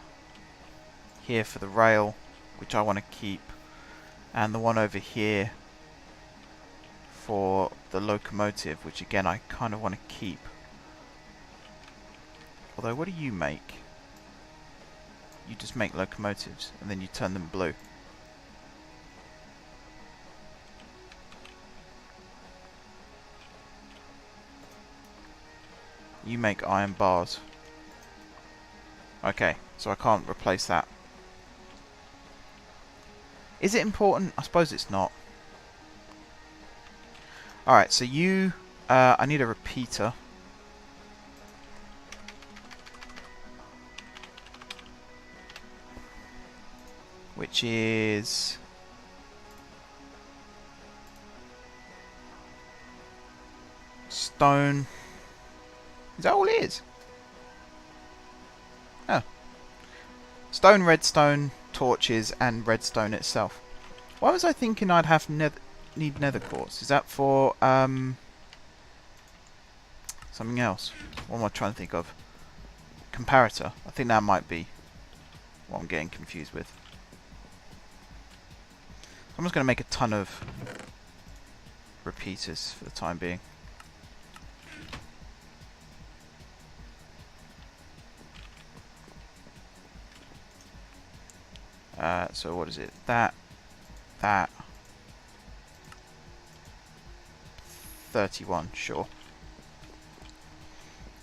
here for the rail, which I want to keep. And the one over here for the locomotive, which again I kind of want to keep. Although, what do you make? You just make locomotives, and then you turn them blue. You make iron bars. Okay, so I can't replace that. Is it important? I suppose it's not. Alright, so you... I need a repeater. Which is... stone. Is that all it is? Oh. Stone, redstone, torches, and redstone itself. Why was I thinking I'd have need nether quartz? Is that for something else? What am I trying to think of? Comparator. I think that might be what I'm getting confused with. I'm just going to make a ton of repeaters for the time being. So what is it? That 31, sure.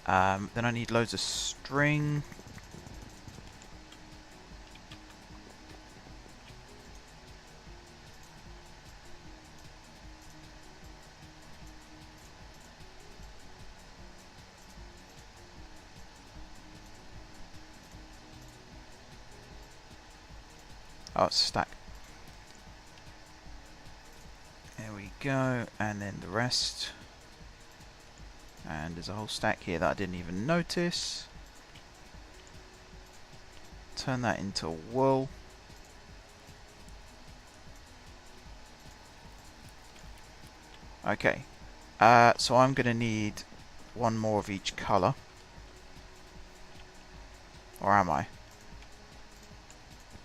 Then I need loads of string. Oh, it's a stack. There we go, and then the rest. And there's a whole stack here that I didn't even notice. Turn that into wool. Okay, so I'm going to need one more of each colour. Or am I?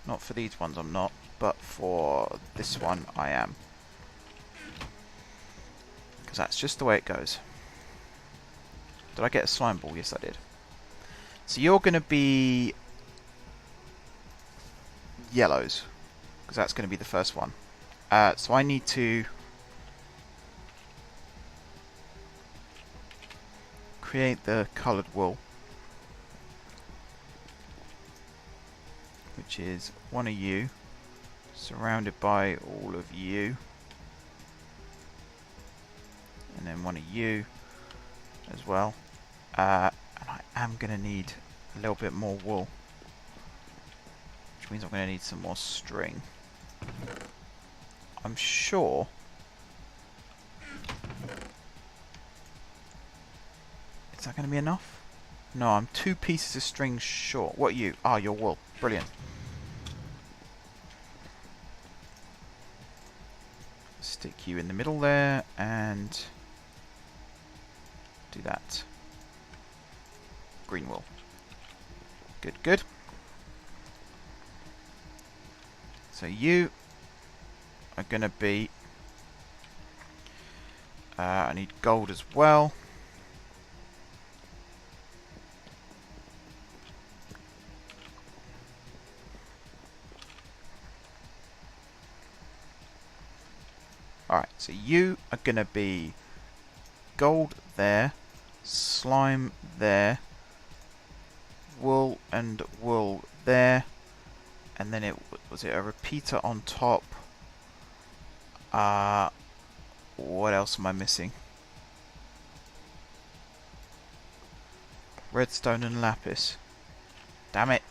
Not for these ones I'm not, but for this one I am. Because that's just the way it goes. Did I get a slime ball? Yes I did. So you're going to be yellows, because that's going to be the first one. So I need to create the coloured wool, which is one of you, surrounded by all of you, and then one of you as well. And I am going to need a little bit more wool, which means I'm going to need some more string. I'm sure is that going to be enough? No, I'm 2 pieces of string short. What are you? Ah, you're wool. Brilliant. Stick you in the middle there and do that. Green wool. Good, good. So you are going to be... I need gold as well. Alright, so you are going to be gold there, slime there, wool and wool there, and then it was it a repeater on top. What else am I missing? Redstone and lapis. Damn it.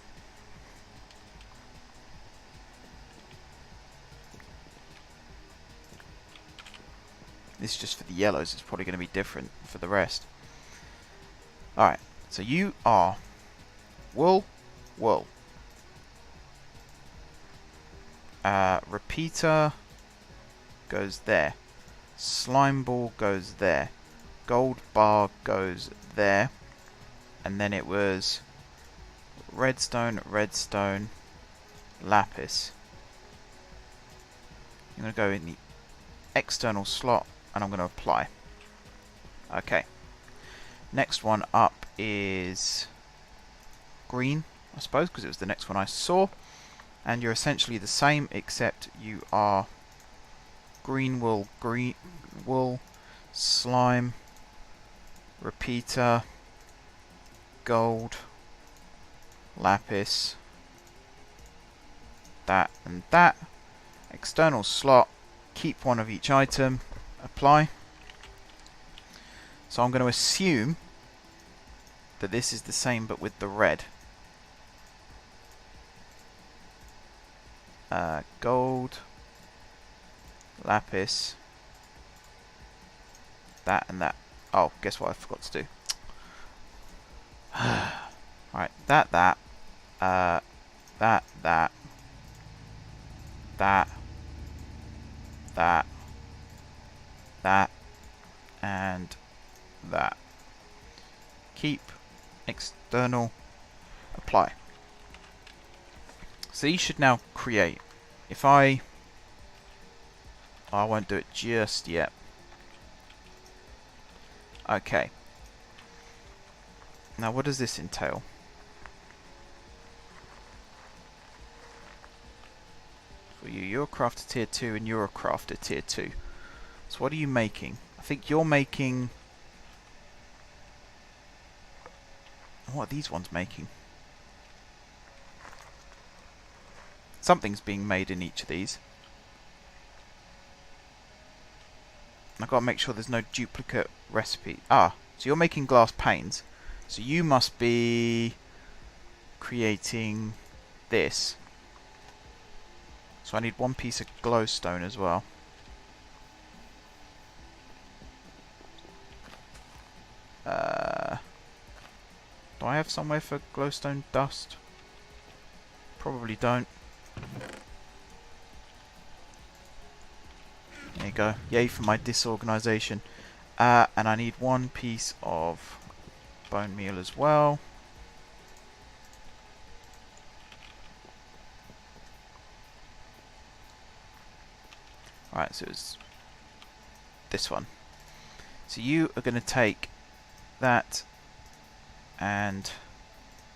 This is just for the yellows, it's probably going to be different for the rest. Alright, so you are wool, wool. Repeater goes there. Slime ball goes there. Gold bar goes there. And then it was redstone, redstone, lapis. I'm going to go in the external slot and I'm going to apply. Okay. Next one up is green, I suppose, because it was the next one I saw. And you're essentially the same, except you are green wool, slime, repeater, gold, lapis, that and that. External slot, keep one of each item, apply. So I'm going to assume that this is the same but with the red. Gold, lapis, that and that. Oh, guess what I forgot to do? Right, that, and that. Keep, external, apply. So you should now create. If I won't do it just yet. Okay. Now what does this entail? For you, you're a crafter tier 2 and you're a crafter tier 2. So what are you making? I think you're making... What are these ones making? Something's being made in each of these. I've got to make sure there's no duplicate recipe. Ah, so you're making glass panes. So you must be creating this. So I need one piece of glowstone as well. Do I have somewhere for glowstone dust? Probably don't. There you go. Yay for my disorganization. And I need one piece of bone meal as well. Alright, so it's this one. So you are going to take that and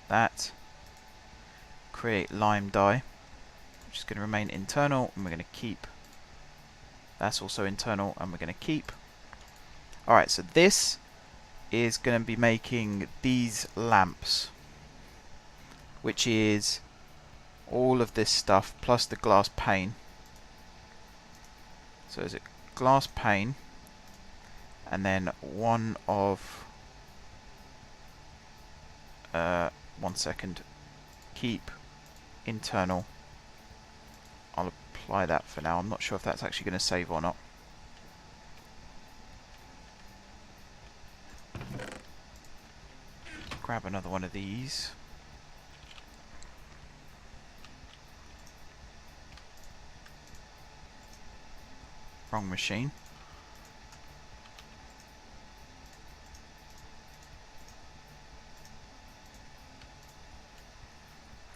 that, create lime dye, which is going to remain internal, and we're going to keep. That's also internal, and we're going to keep. Alright, so this is going to be making these lamps, which is all of this stuff plus the glass pane. So is it glass pane, and then one of 1 second, keep internal. I'll apply that for now. I'm not sure if that's actually going to save or not. Grab another one of these. Wrong machine.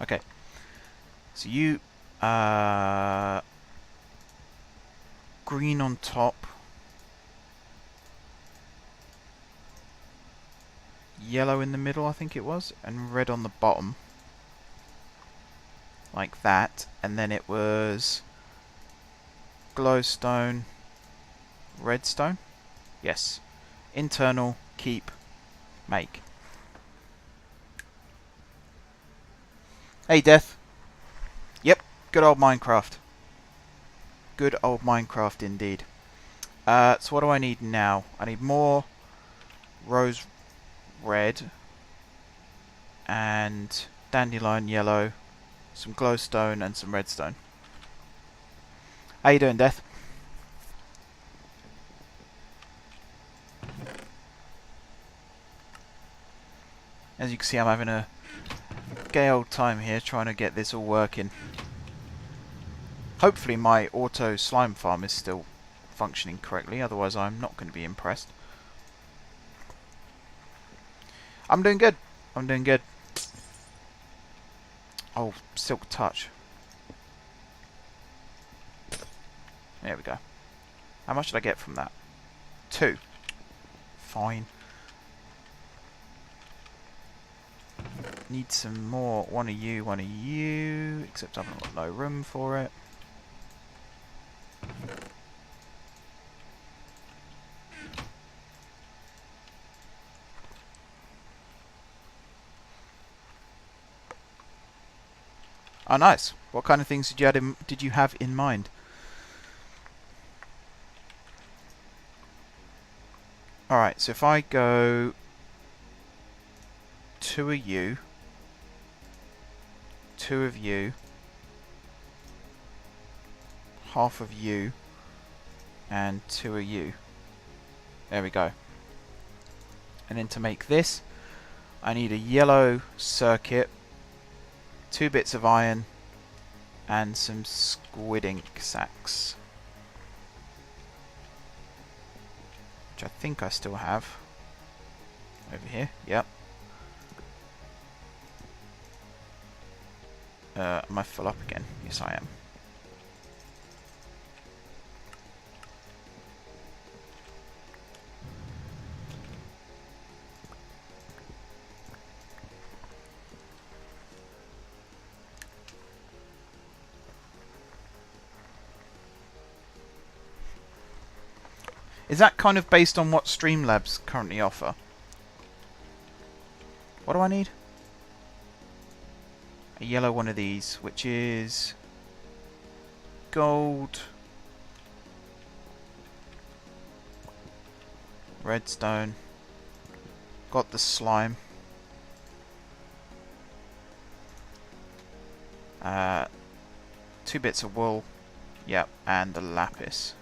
Okay, so you green on top, yellow in the middle, I think it was, and red on the bottom, like that. And then it was glowstone, redstone, yes, internal, keep, make. Hey, Death. Yep, good old Minecraft. Good old Minecraft indeed. So what do I need now? I need more rose red and dandelion yellow, some glowstone and some redstone. How you doing, Death? As you can see, I'm having a gay old time here trying to get this all working. Hopefully my auto slime farm is still functioning correctly, otherwise I'm not going to be impressed. I'm doing good. I'm doing good. Oh, silk touch. There we go. How much did I get from that? 2. Fine. Need some more. One of you. Except I've got no room for it. Oh, nice. What kind of things did you have in mind? Alright, so if I go 2 of you, 2 of you, half of you, and 2 of you. There we go. And then to make this, I need a yellow circuit, 2 bits of iron, and some squid ink sacks, which I think I still have over here. Yep. Am I full up again? Yes, I am. Is that kind of based on what Streamlabs currently offer? What do I need? A yellow one of these, which is gold, redstone, got the slime, 2 bits of wool. Yep, and the lapis.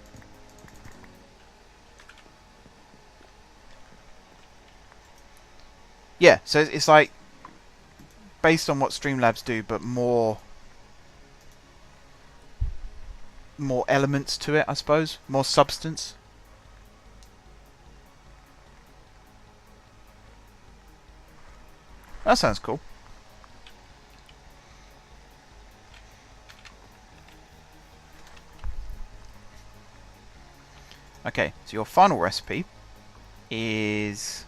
Yeah, so it's like based on what Streamlabs do, but more elements to it, I suppose. More substance. That sounds cool. Okay, so your final recipe is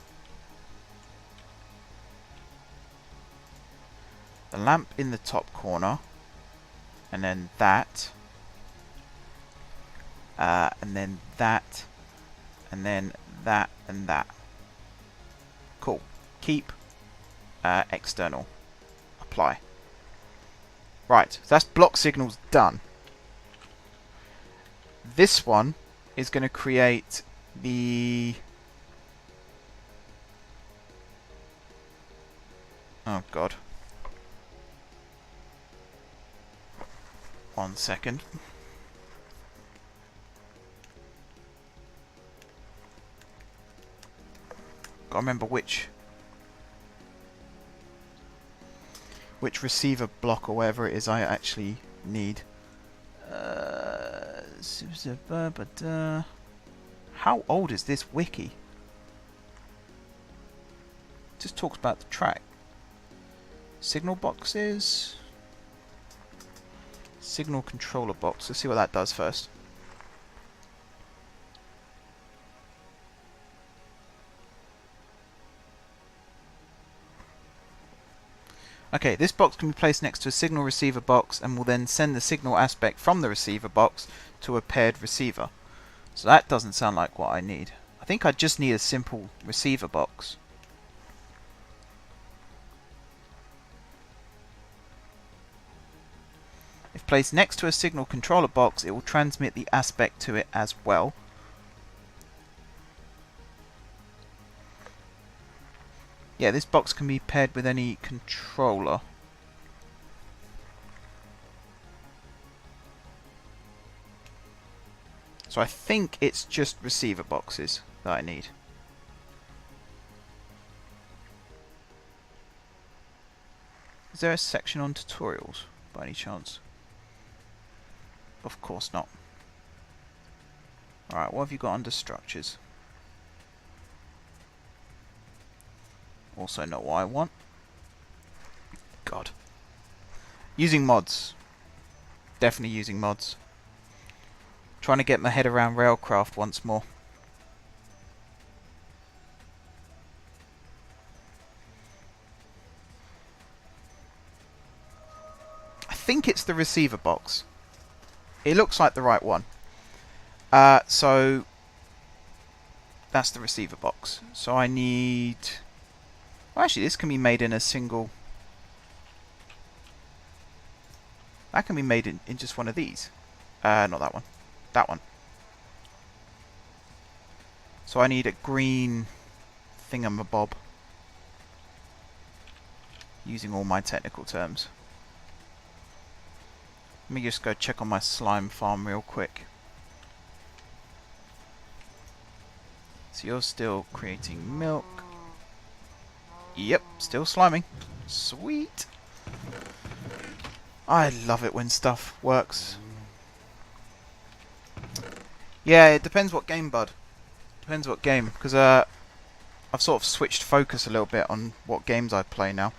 the lamp in the top corner, and then that, and then that, and then that, and that. Cool. Keep, external, apply. Right, so that's block signals done. This one is going to create the... Oh god. 1 second. Gotta remember which receiver block or whatever it is I actually need. How old is this wiki? It just talks about the track. Signal boxes. Signal controller box. Let's see what that does first. Okay, this box can be placed next to a signal receiver box and will then send the signal aspect from the receiver box to a paired receiver. So that doesn't sound like what I need. I think I just need a simple receiver box. If placed next to a signal controller box, it will transmit the aspect to it as well. Yeah, this box can be paired with any controller. So I think it's just receiver boxes that I need. Is there a section on tutorials by any chance? Of course not. Alright, what have you got under structures? Also not what I want. God. Using mods. Definitely using mods. Trying to get my head around Railcraft once more. I think it's the receiver box. It looks like the right one. So that's the receiver box. So I need... Well, actually, this can be made in a single... That can be made in just one of these. Not that one. That one. So I need a green thingamabob. Using all my technical terms. Let me just go check on my slime farm real quick. So you're still creating milk. Yep, still sliming. Sweet. I love it when stuff works. Yeah, it depends what game, bud. Depends what game, because I've sort of switched focus a little bit on what games I play now.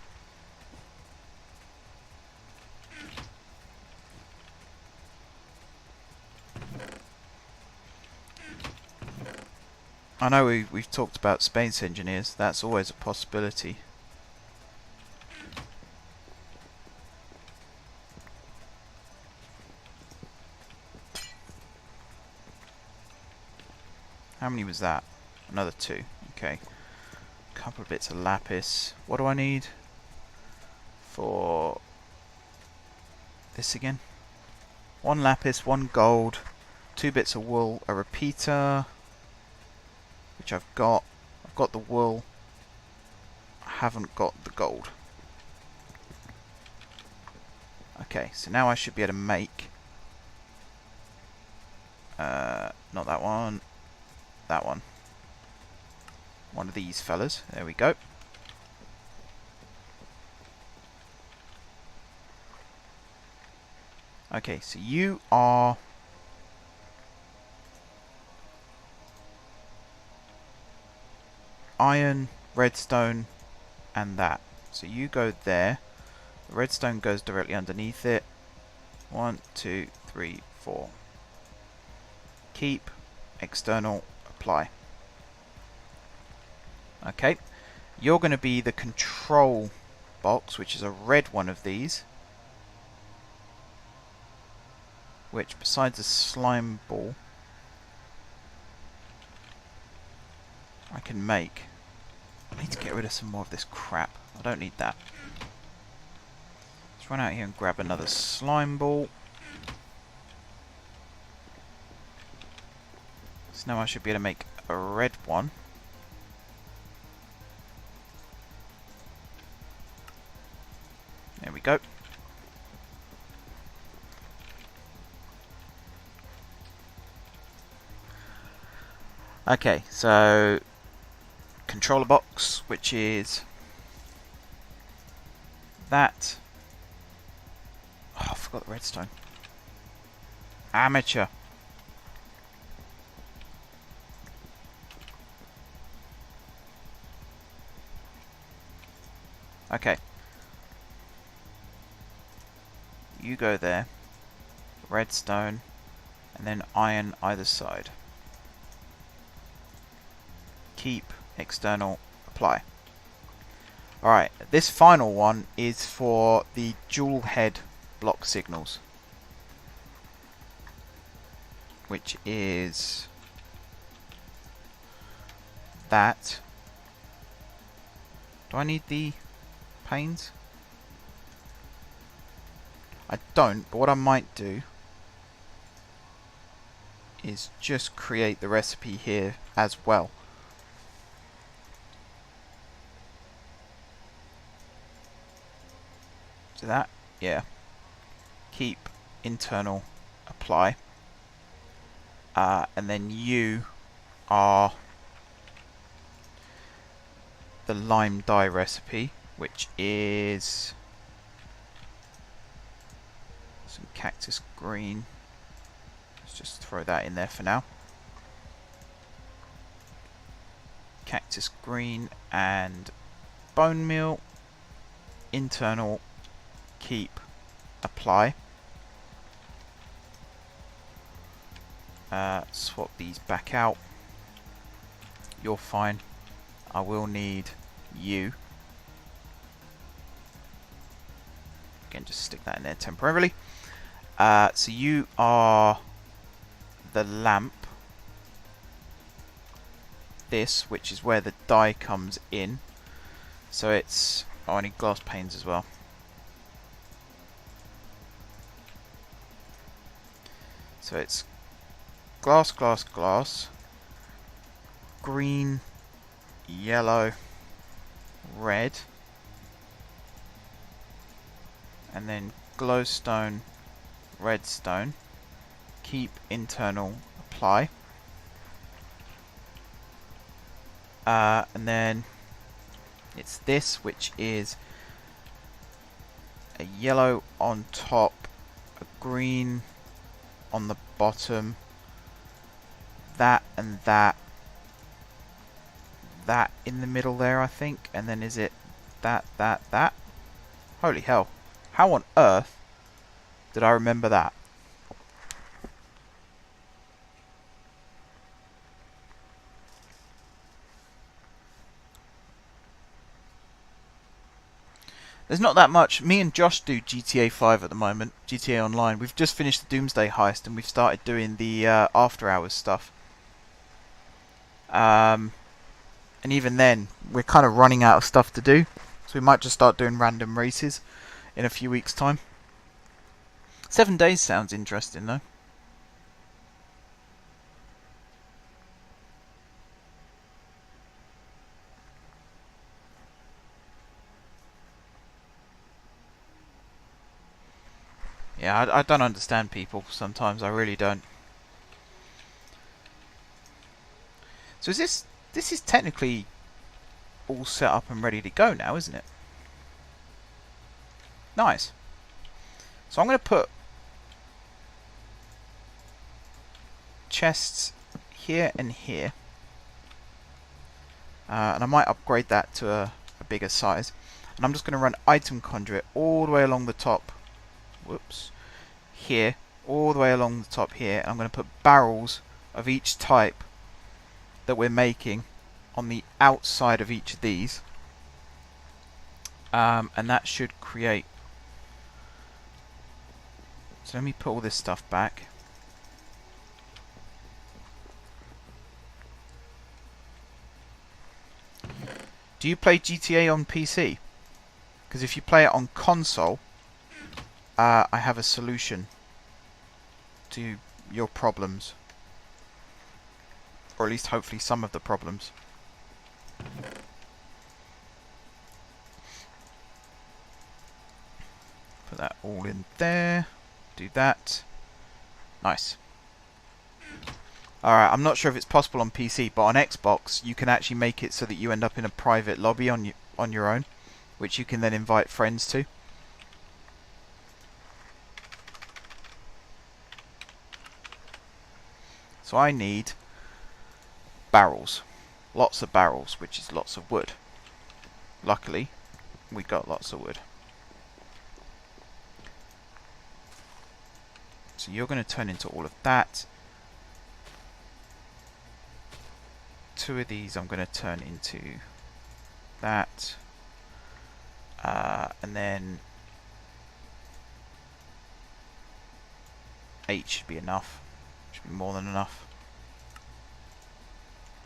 I know we've talked about space engineers. That's always a possibility. How many was that? Another 2. Okay. A couple of bits of lapis. What do I need for this again? 1 lapis, 1 gold, 2 bits of wool, a repeater, which I've got. I've got the wool. I haven't got the gold. Okay, so now I should be able to make... not that one. That one. One of these fellas. There we go. Okay, so you are... iron, redstone, and that. So you go there. The redstone goes directly underneath it. 1, 2, 3, 4. Keep, external, apply. Okay. You're going to be the control box, which is a red one of these. Which, besides a slime ball, I can make. I need to get rid of some more of this crap. I don't need that. Let's run out here and grab another slime ball. So now I should be able to make a red one. There we go. Okay, so controller box, which is that. Oh, I forgot the redstone. Amateur. Okay. You go there. Redstone. And then iron either side. Keep, external, apply. Alright, this final one is for the dual head block signals. Which is that. Do I need the panes? I don't, but what I might do is just create the recipe here as well. So that, yeah. Keep, internal, apply. And then you are the lime dye recipe, which is some cactus green. Let's just throw that in there for now. Cactus green and bone meal, internal, keep, apply. Swap these back out. You're fine. I will need you. Again, just stick that in there temporarily. So you are the lamp. This, which is where the dye comes in. So it's... oh, I need glass panes as well. So it's glass, glass, glass, green, yellow, red, and then glowstone, redstone, keep, internal, apply. And then it's this, which is a yellow on top, a green on the bottom, that and that, that in the middle there, I think, and then is it that, that, that? Holy hell. How on earth did I remember that? There's not that much. Me and Josh do GTA 5 at the moment, GTA Online. We've just finished the Doomsday heist and we've started doing the after hours stuff. And even then, we're kind of running out of stuff to do. So we might just start doing random races in a few weeks' time. 7 days sounds interesting though. Yeah, I don't understand people sometimes. I really don't. So this is technically all set up and ready to go now, isn't it? Nice. So I'm going to put chests here and here. And I might upgrade that to a bigger size. And I'm just going to run item conduit all the way along the top. Whoops. Here. All the way along the top here. And I'm going to put barrels of each type that we're making on the outside of each of these. And that should create... So let me put all this stuff back. Do you play GTA on PC? Because if you play it on console, I have a solution to your problems. Or at least hopefully some of the problems. Put that all in there. Do that. Nice. Alright, I'm not sure if it's possible on PC, but on Xbox you can actually make it so that you end up in a private lobby on your own, which you can then invite friends to. So I need barrels. Lots of barrels, which is lots of wood. Luckily, we got lots of wood. So you're going to turn into all of that. 2 of these I'm going to turn into that. And then 8 should be enough. Should be more than enough.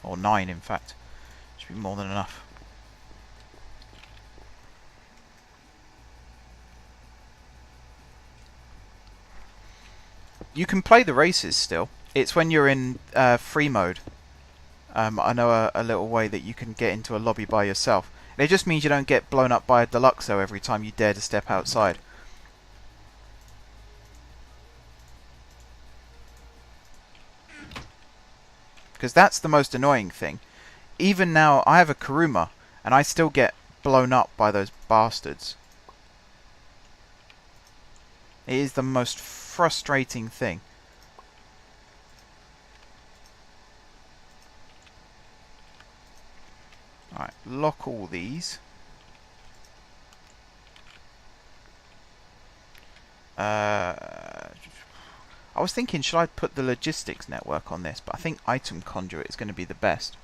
Or 9 in fact. Should be more than enough. You can play the races still. It's when you're in free mode. I know a little way that you can get into a lobby by yourself. And it just means you don't get blown up by a Deluxo every time you dare to step outside. Because that's the most annoying thing. Even now, I have a Kuruma, and I still get blown up by those bastards. It is the most frustrating thing. Alright, lock all these. I was thinking, should I put the logistics network on this? But I think item conduit is going to be the best.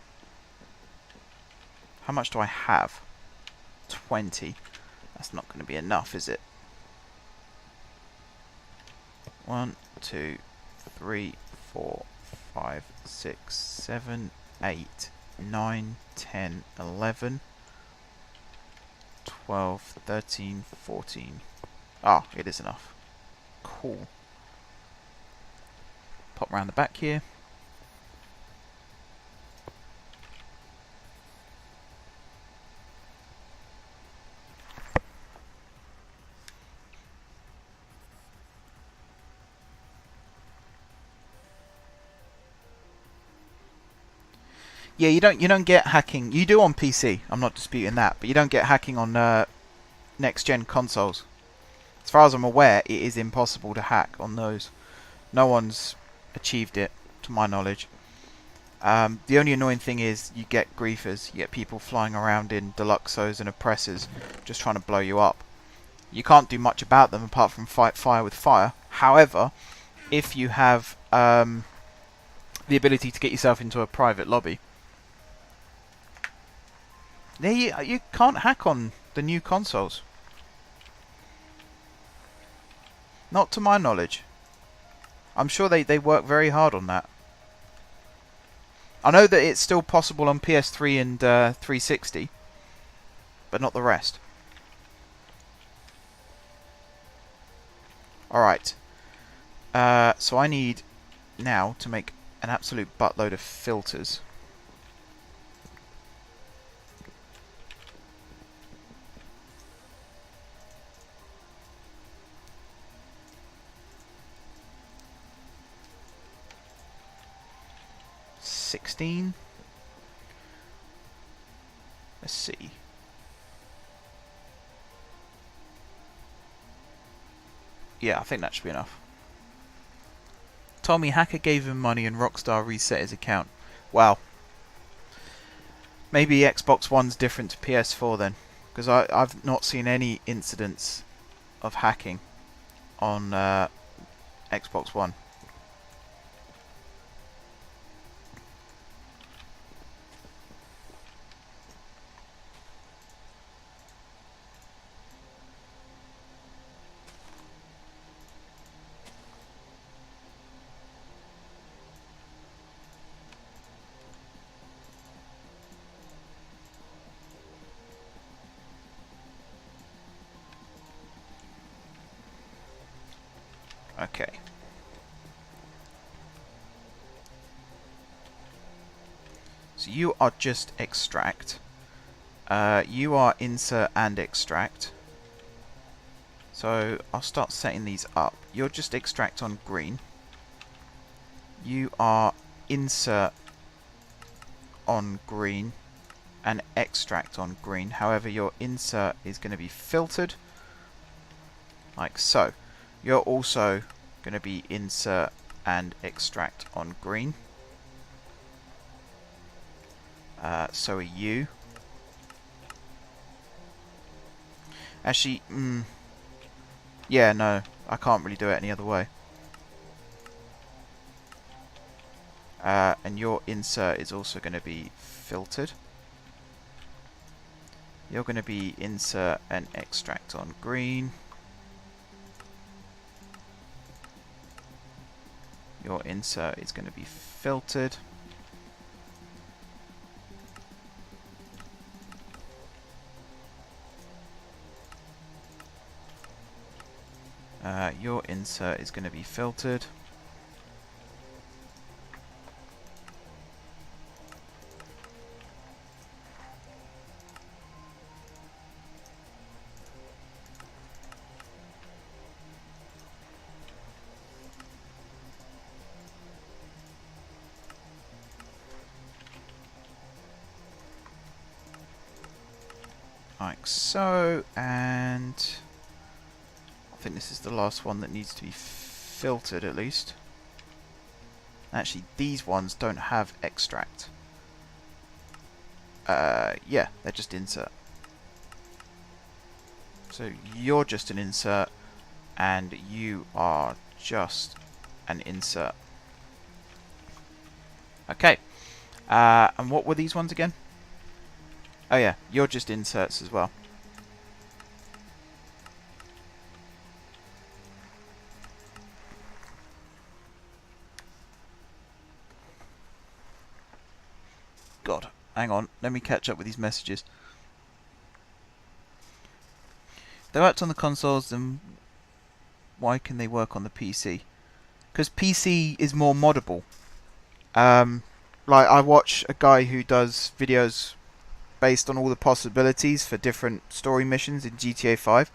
How much do I have? 20. That's not going to be enough, is it? 1, 2, 3, 4, 5, 6, 7, 8, 9, 10, 11, 12, 13, 14. Ah, it is enough. Cool. Pop round the back here. Yeah, you don't get hacking. You do on PC. I'm not disputing that, but you don't get hacking on next gen consoles. As far as I'm aware, it is impossible to hack on those. No one's achieved it, to my knowledge. The only annoying thing is you get griefers. You get people flying around in Deluxos and oppressors just trying to blow you up. You can't do much about them apart from fight fire with fire. However, if you have the ability to get yourself into a private lobby, you can't hack on the new consoles. Not to my knowledge. I'm sure they work very hard on that. I know that it's still possible on PS3 and 360, but not the rest. Alright. So I need now to make an absolute buttload of filters. 16. Let's see. Yeah, I think that should be enough. Tommy, hacker gave him money and Rockstar reset his account. Wow. Maybe Xbox One's different to PS4 then, because I've not seen any incidents of hacking on Xbox One. Okay. So you are just extract. You are insert and extract. So I'll start setting these up. You're just extract on green. You are insert on green and extract on green. However, your insert is going to be filtered like so. You're also going to be insert and extract on green. So are you. Actually, yeah, no, I can't really do it any other way. And your insert is also going to be filtered. You're going to be insert and extract on green. Your insert is going to be filtered. Your insert is going to be filtered. Like so, and I think this is the last one that needs to be filtered at least. Actually, these ones don't have extract. Yeah, they're just insert. So you're just an insert, and you are just an insert. Okay. And what were these ones again? Oh yeah, you're just inserts as well. God, hang on, let me catch up with these messages. They worked on the consoles, then why can they work on the PC? Because PC is more moddable. Like, I watch a guy who does videos based on all the possibilities for different story missions in GTA 5,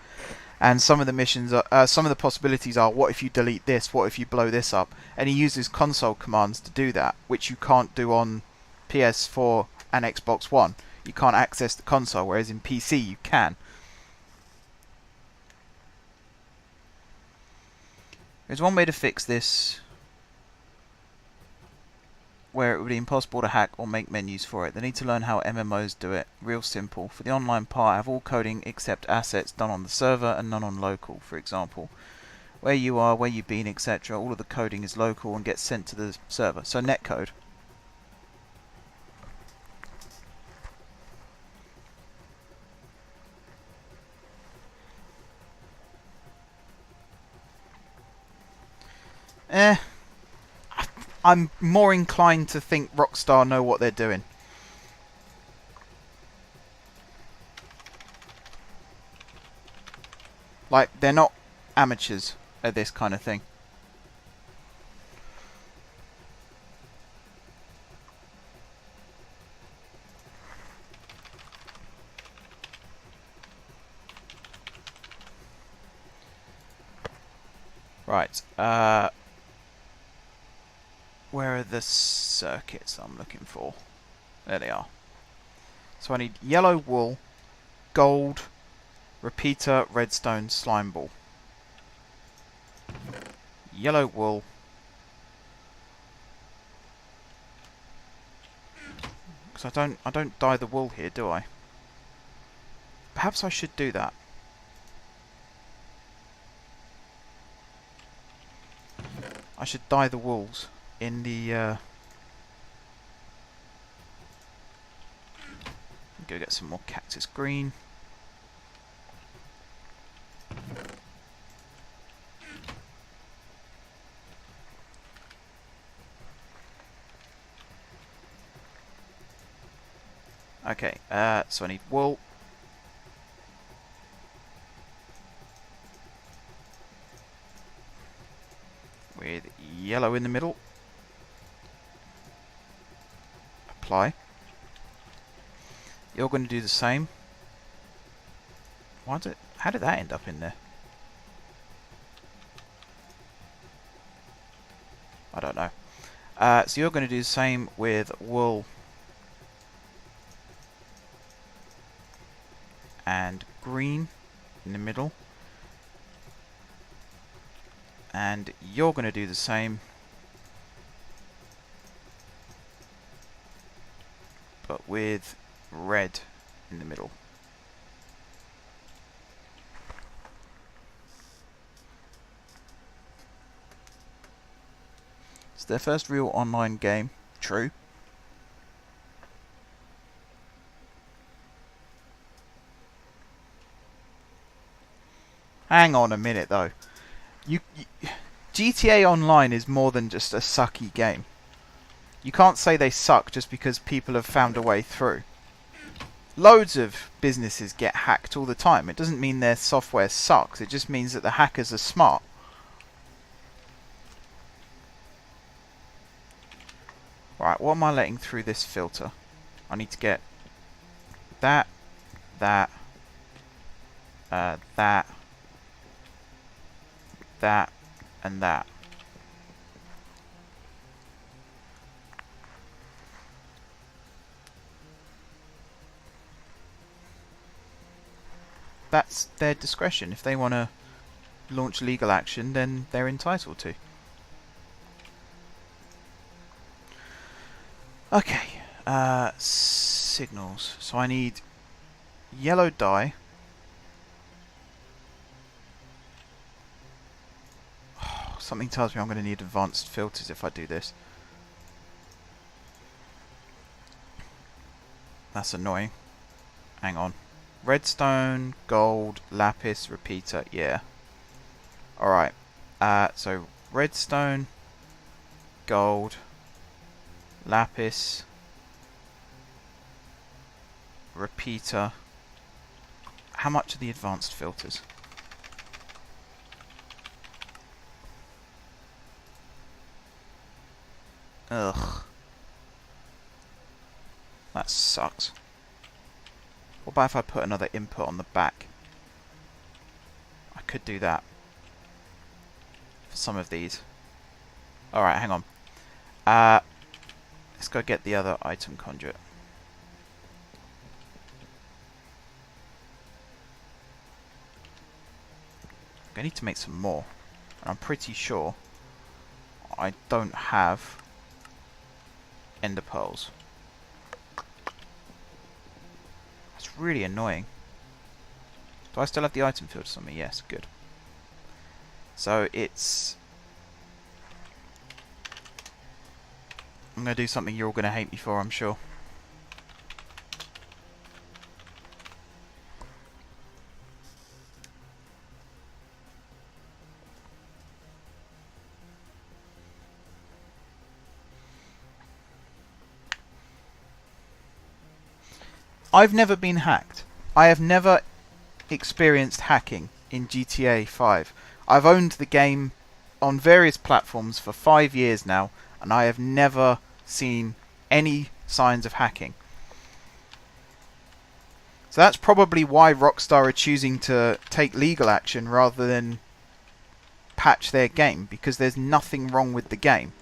and some of the missions are, some of the possibilities are, what if you delete this, what if you blow this up, and he uses console commands to do that, which you can't do on PS4 and Xbox One. You can't access the console, whereas in PC you can. There's one way to fix this where it would be impossible to hack or make menus for it. They need to learn how MMOs do it. Real simple. For the online part, I have all coding except assets done on the server and none on local, for example. Where you are, where you've been, etc. All of the coding is local and gets sent to the server. So netcode. I'm more inclined to think Rockstar know what they're doing. Like, they're not amateurs at this kind of thing. Right, Where are the circuits I'm looking for? There they are. So I need yellow wool, gold, repeater, redstone, slime ball. Yellow wool. Because I don't dye the wool here, do I? Perhaps I should do that. I should dye the wools in the go get some more cactus green. Okay, so I need wool. With yellow in the middle. Apply. You're going to do the same. How did that end up in there? I don't know. So you're going to do the same with wool and green in the middle. And you're going to do the same, but with red in the middle. It's their first real online game. True. Hang on a minute though. GTA Online is more than just a sucky game. You can't say they suck just because people have found a way through. Loads of businesses get hacked all the time. It doesn't mean their software sucks. It just means that the hackers are smart. Right, what am I letting through this filter? I need to get that, that, that, and that. That's their discretion. If they want to launch legal action, then they're entitled to. Okay, signals. So I need yellow dye. Something tells me I'm going to need advanced filters if I do this. That's annoying. Hang on. Redstone, gold, lapis, repeater, yeah. Alright, so redstone, gold, lapis, repeater. How much are the advanced filters? Ugh. That sucks. What about if I put another input on the back? I could do that. For some of these. Alright, hang on. Let's go get the other item conduit. I need to make some more. And I'm pretty sure I don't have ender pearls. That's really annoying. Do I still have the item filters on me? Yes, good. So it's... I'm going to do something you're all going to hate me for, I'm sure. I've never been hacked. I have never experienced hacking in GTA 5. I've owned the game on various platforms for 5 years now, and I have never seen any signs of hacking. So that's probably why Rockstar are choosing to take legal action rather than patch their game, because there's nothing wrong with the game.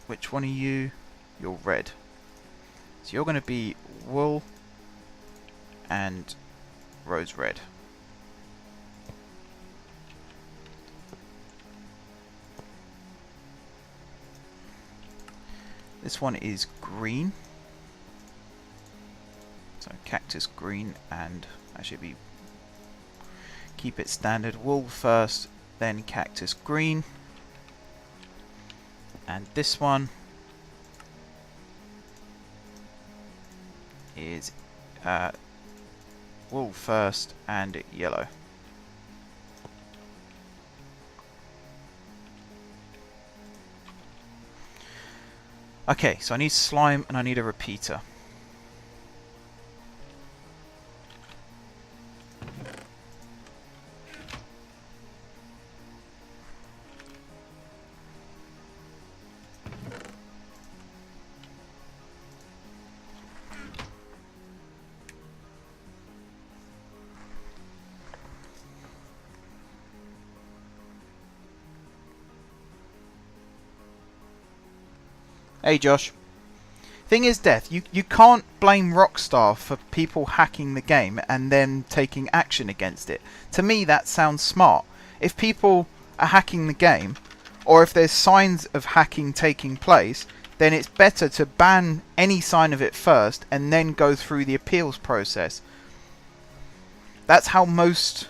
which one are you? You're red. So you're going to be wool and rose red. This one is green. So cactus green, and actually be keep it standard. Wool first, then cactus green. And this one is wool first and yellow. Okay, so I need slime and I need a repeater. Hey Josh. Thing is, Death, you can't blame Rockstar for people hacking the game and then taking action against it. To me, that sounds smart. If people are hacking the game, or if there's signs of hacking taking place, then it's better to ban any sign of it first and then go through the appeals process. That's how most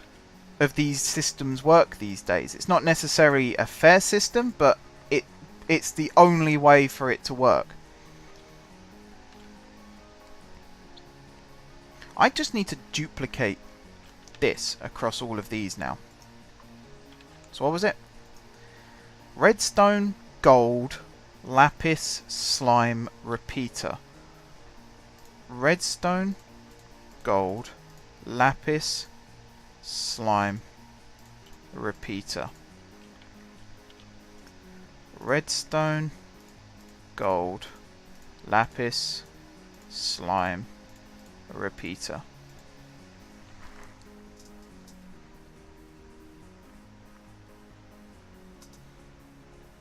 of these systems work these days. It's not necessarily a fair system, but it's the only way for it to work. I just need to duplicate this across all of these now. So what was it? Redstone, gold, lapis, slime, repeater. Redstone, gold, lapis, slime, repeater. Redstone, gold, lapis, slime, repeater.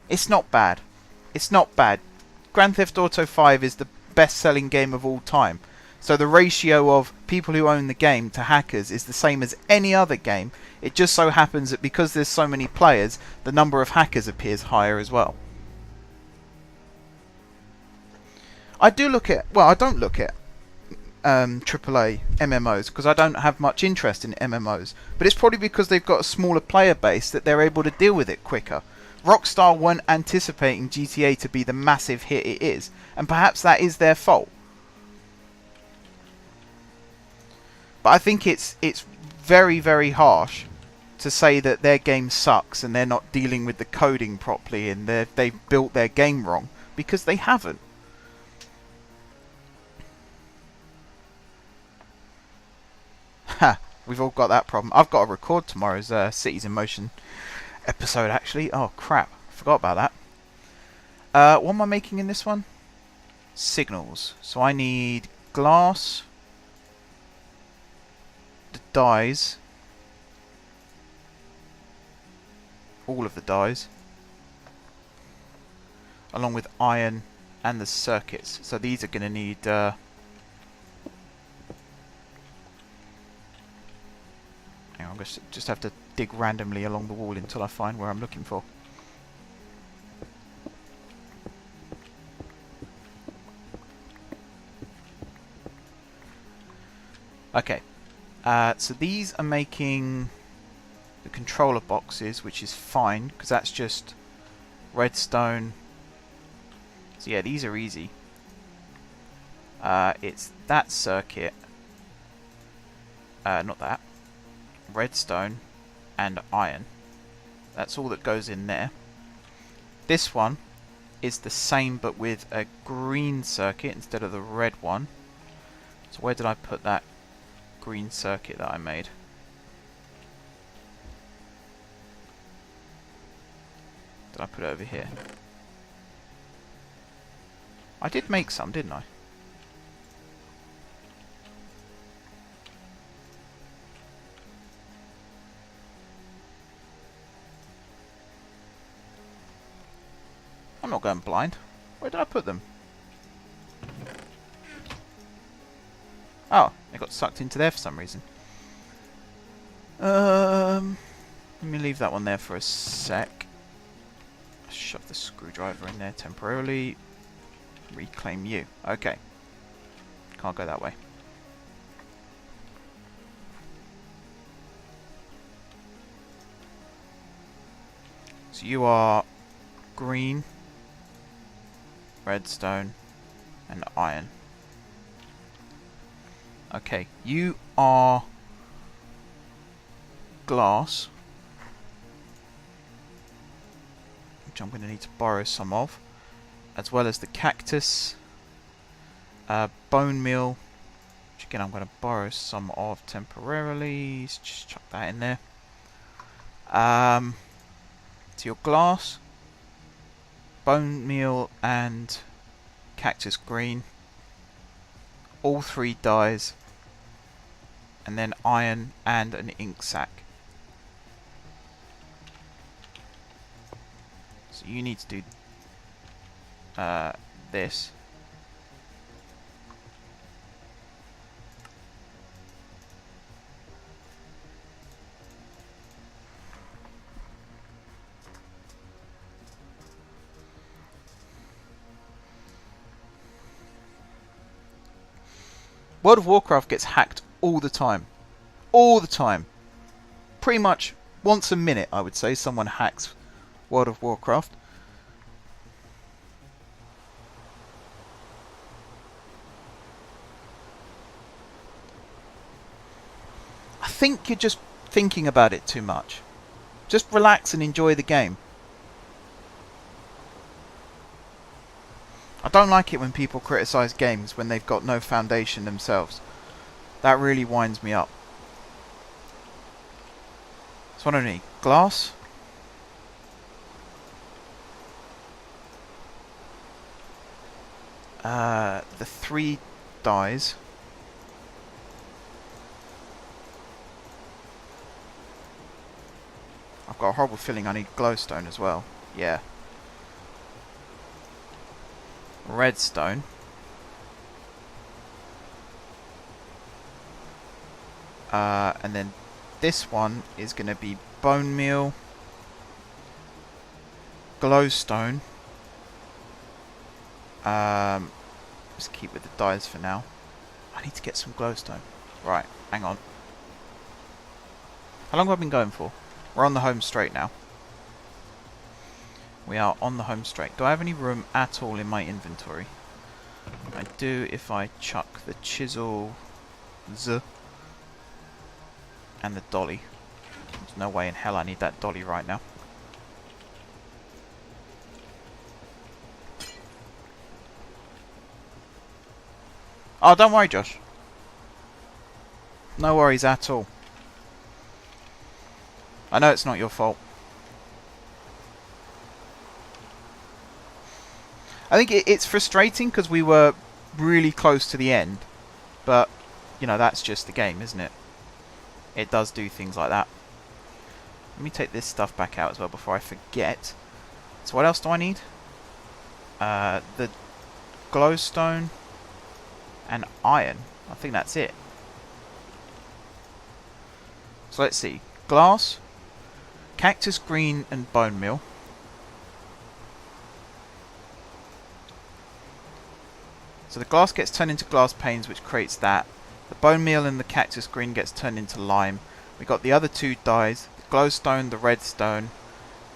It's not bad. It's not bad. Grand Theft Auto 5 is the best-selling game of all time. So the ratio of people who own the game to hackers is the same as any other game. It just so happens that because there's so many players, the number of hackers appears higher as well. I don't look at AAA MMOs because I don't have much interest in MMOs. But it's probably because they've got a smaller player base that they're able to deal with it quicker. Rockstar weren't anticipating GTA to be the massive hit it is, and perhaps that is their fault. But I think it's very, very harsh to say that their game sucks and they're not dealing with the coding properly and they've built their game wrong, because they haven't. Ha! We've all got that problem. I've got to record tomorrow's Cities in Motion episode, actually. Oh, crap. Forgot about that. What am I making in this one? Signals. So I need glass, the dyes, all of the dyes, along with iron and the circuits. So these are going to need hang on, I'm going to just have to dig randomly along the wall until I find where I'm looking for. Okay, so these are making the controller boxes, which is fine because that's just redstone. So yeah, these are easy. It's that circuit, not that, redstone and iron. That's all that goes in there. This one is the same but with a green circuit instead of the red one. So where did I put that green circuit that I made? Did I put it over here? I did make some, didn't I? I'm not going blind. Where did I put them? Oh, they got sucked into there for some reason. Let me leave that one there for a sec. Shove the screwdriver in there temporarily. Reclaim you. Okay. Can't go that way. So you are green, redstone, and iron. Okay, you are glass, which I'm going to need to borrow some of, as well as the cactus, bone meal, which again I'm going to borrow some of temporarily. Let's just chuck that in there. To your glass, bone meal, and cactus green. All 3 dyes, and then iron and an ink sac. So you need to do this. World of Warcraft gets hacked all the time. All the time. Pretty much once a minute, I would say, someone hacks World of Warcraft. I think you're just thinking about it too much. Just relax and enjoy the game. I don't like it when people criticise games when they've got no foundation themselves. That really winds me up. So what do I need? Glass? The 3 dyes. I've got a horrible feeling I need glowstone as well. Yeah. Redstone. And then this one is going to be bone meal, glowstone. Let's keep with the dyes for now. I need to get some glowstone. Right, hang on. How long have I been going for? We're on the home straight now. We are on the home straight. Do I have any room at all in my inventory? I do if I chuck the chisel and the dolly. There's no way in hell I need that dolly right now. Oh, don't worry, Josh. No worries at all. I know it's not your fault. I think it's frustrating because we were really close to the end. But, you know, that's just the game, isn't it? It does do things like that. Let me take this stuff back out as well before I forget. So what else do I need? The glowstone and iron. I think that's it. So let's see. Glass, cactus green and bone meal. So the glass gets turned into glass panes, which creates that. The bone meal and the cactus green gets turned into lime. We got the other 2 dyes, the glowstone, the redstone,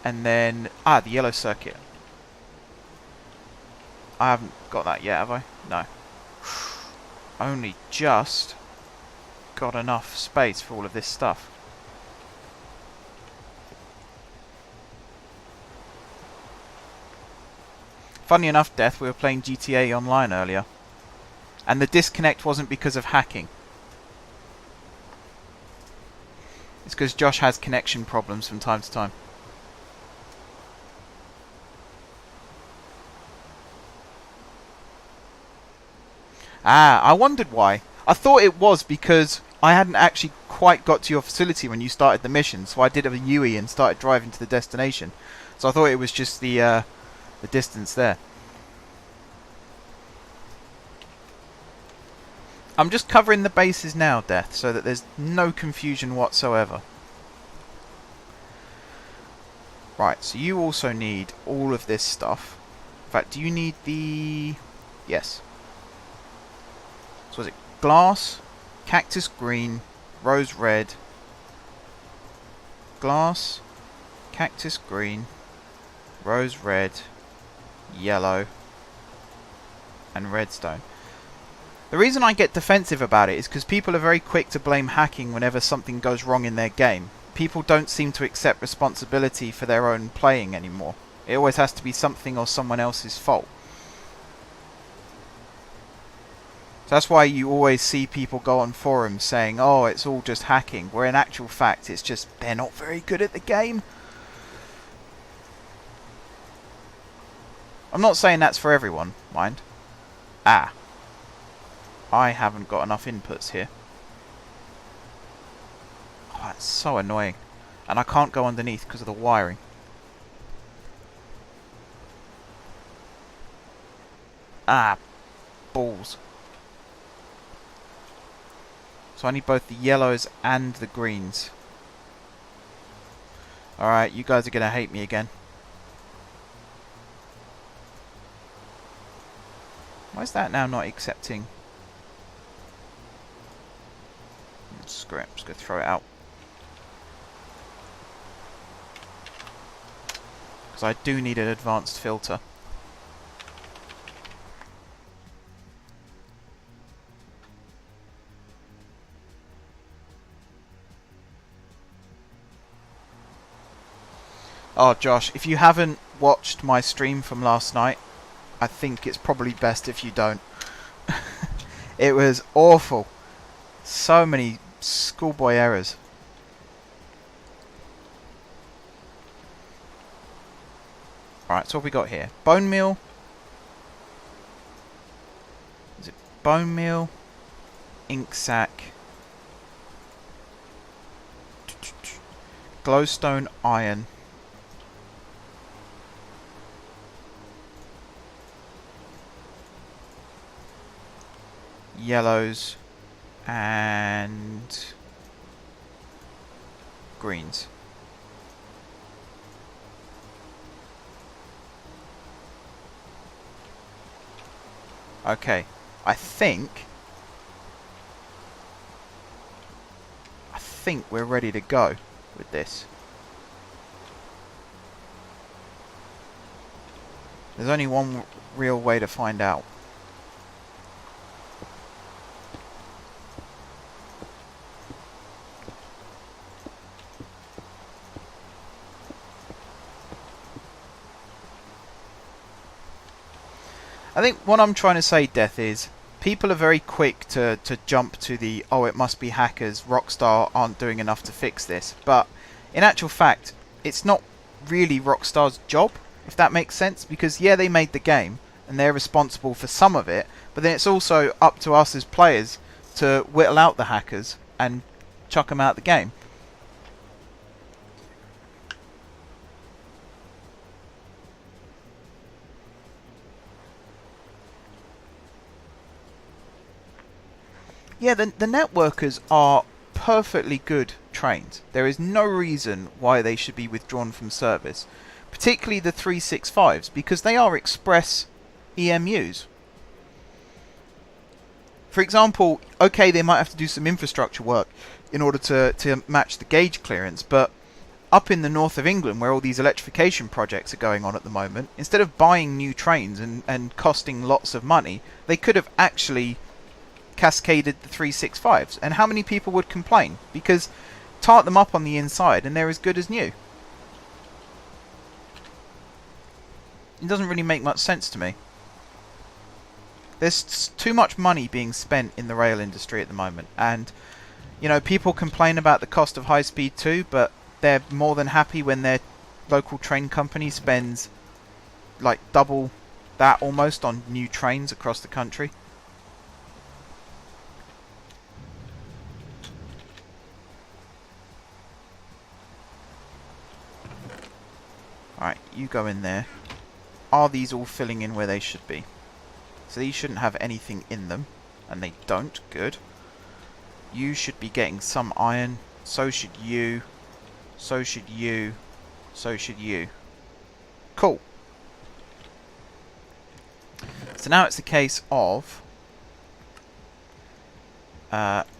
and then the yellow circuit. I haven't got that yet, have I? No. Only just got enough space for all of this stuff. Funny enough, Death, we were playing GTA Online earlier. And the disconnect wasn't because of hacking. It's because Josh has connection problems from time to time. I wondered why. I thought it was because I hadn't actually quite got to your facility when you started the mission, so I did a UE and started driving to the destination. So I thought it was just the distance there. I'm just covering the bases now, Death, so that there's no confusion whatsoever. Right, so you also need all of this stuff. In fact, do you need the... Yes. So was it glass, cactus green, rose red, glass, cactus green, rose red, yellow, and redstone. The reason I get defensive about it is because people are very quick to blame hacking whenever something goes wrong in their game. People don't seem to accept responsibility for their own playing anymore. It always has to be something or someone else's fault. So that's why you always see people go on forums saying, oh, it's all just hacking, where in actual fact it's just they're not very good at the game. I'm not saying that's for everyone, mind. Ah. I haven't got enough inputs here. Oh, that's so annoying. And I can't go underneath because of the wiring. Ah, balls. So I need both the yellows and the greens. Alright, you guys are going to hate me again. Why is that now not accepting? Screw it, I'm just going to throw it out. Because I do need an advanced filter. Oh, Josh, if you haven't watched my stream from last night, I think it's probably best if you don't. It was awful. So many schoolboy errors. Alright, so what we got here? Bone meal. Is it bone meal? Ink sac. Glowstone iron. Yellows and greens. Okay, I think we're ready to go with this. There's only one real way to find out. I think what I'm trying to say, Death, is people are very quick to jump to the, oh, it must be hackers, Rockstar aren't doing enough to fix this. But in actual fact, it's not really Rockstar's job, if that makes sense. Because, yeah, they made the game, and they're responsible for some of it. But then it's also up to us as players to whittle out the hackers and chuck them out the game. Yeah, the networkers are perfectly good trains. There is no reason why they should be withdrawn from service. Particularly the 365s, because they are express EMUs. For example, okay, they might have to do some infrastructure work in order to match the gauge clearance, but up in the north of England, where all these electrification projects are going on at the moment, instead of buying new trains and costing lots of money, they could have actually cascaded the 365s, and how many people would complain? Because tart them up on the inside and they're as good as new. It doesn't really make much sense to me. There's too much money being spent in the rail industry at the moment, and you know, people complain about the cost of high speed too, but they're more than happy when their local train company spends like double that almost on new trains across the country. Alright, you go in there. Are these all filling in where they should be? So these shouldn't have anything in them. and they don't. Good. You should be getting some iron. So should you. So should you. So should you. Cool. So now it's a case of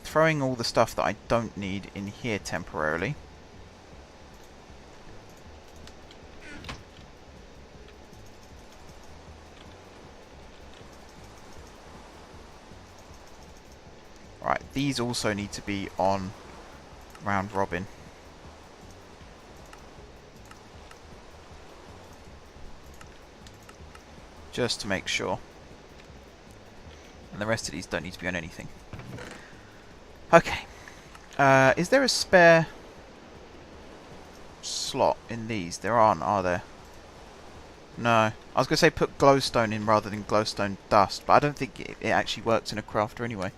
throwing all the stuff that I don't need in here temporarily. Right, these also need to be on round robin. Just to make sure. And the rest of these don't need to be on anything. Okay. Is there a spare slot in these? There aren't, are there? No. I was going to say put glowstone in rather than glowstone dust, but I don't think it actually works in a crafter anyway.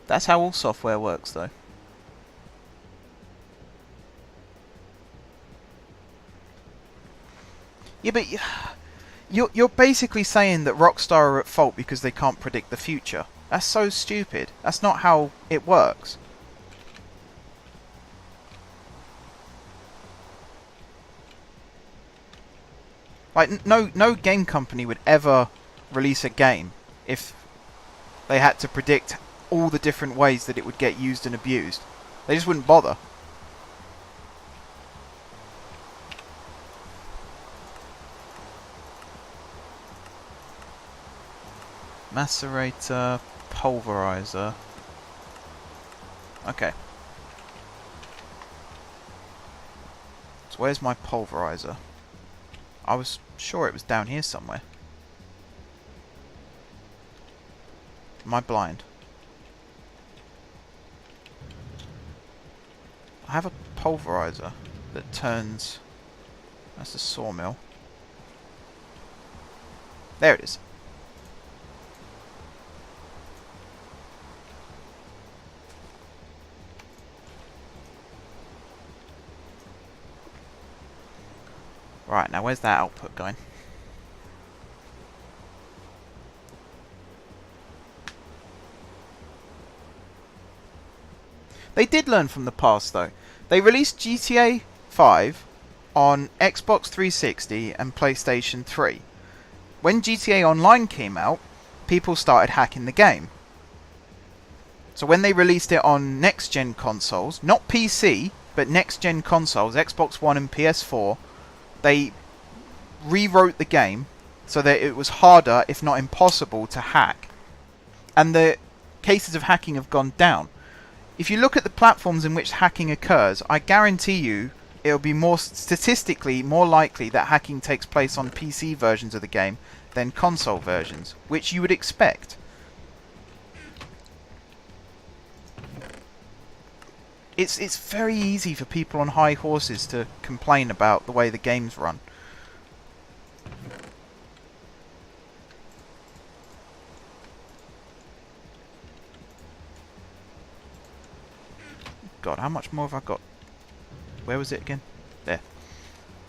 That's how all software works, though. Yeah, but you're basically saying that Rockstar are at fault because they can't predict the future. That's so stupid. That's not how it works. Like, no game company would ever release a game if they had to predict all the different ways that it would get used and abused. They just wouldn't bother. Macerator, pulverizer. Okay. So where's my pulverizer? I was sure it was down here somewhere. Am I blind? I have a pulverizer that turns... That's a sawmill. There it is. Right, now where's that output going? They did learn from the past, though. They released GTA 5 on Xbox 360 and PlayStation 3. When GTA Online came out, people started hacking the game. So when they released it on next-gen consoles, not PC, but next-gen consoles, Xbox One and PS4, they rewrote the game so that it was harder, if not impossible, to hack. And the cases of hacking have gone down. If you look at the platforms in which hacking occurs, I guarantee you it'll be more statistically more likely that hacking takes place on PC versions of the game than console versions, which you would expect. It's very easy for people on high horses to complain about the way the game's run. God, how much more have I got? Where was it again? There.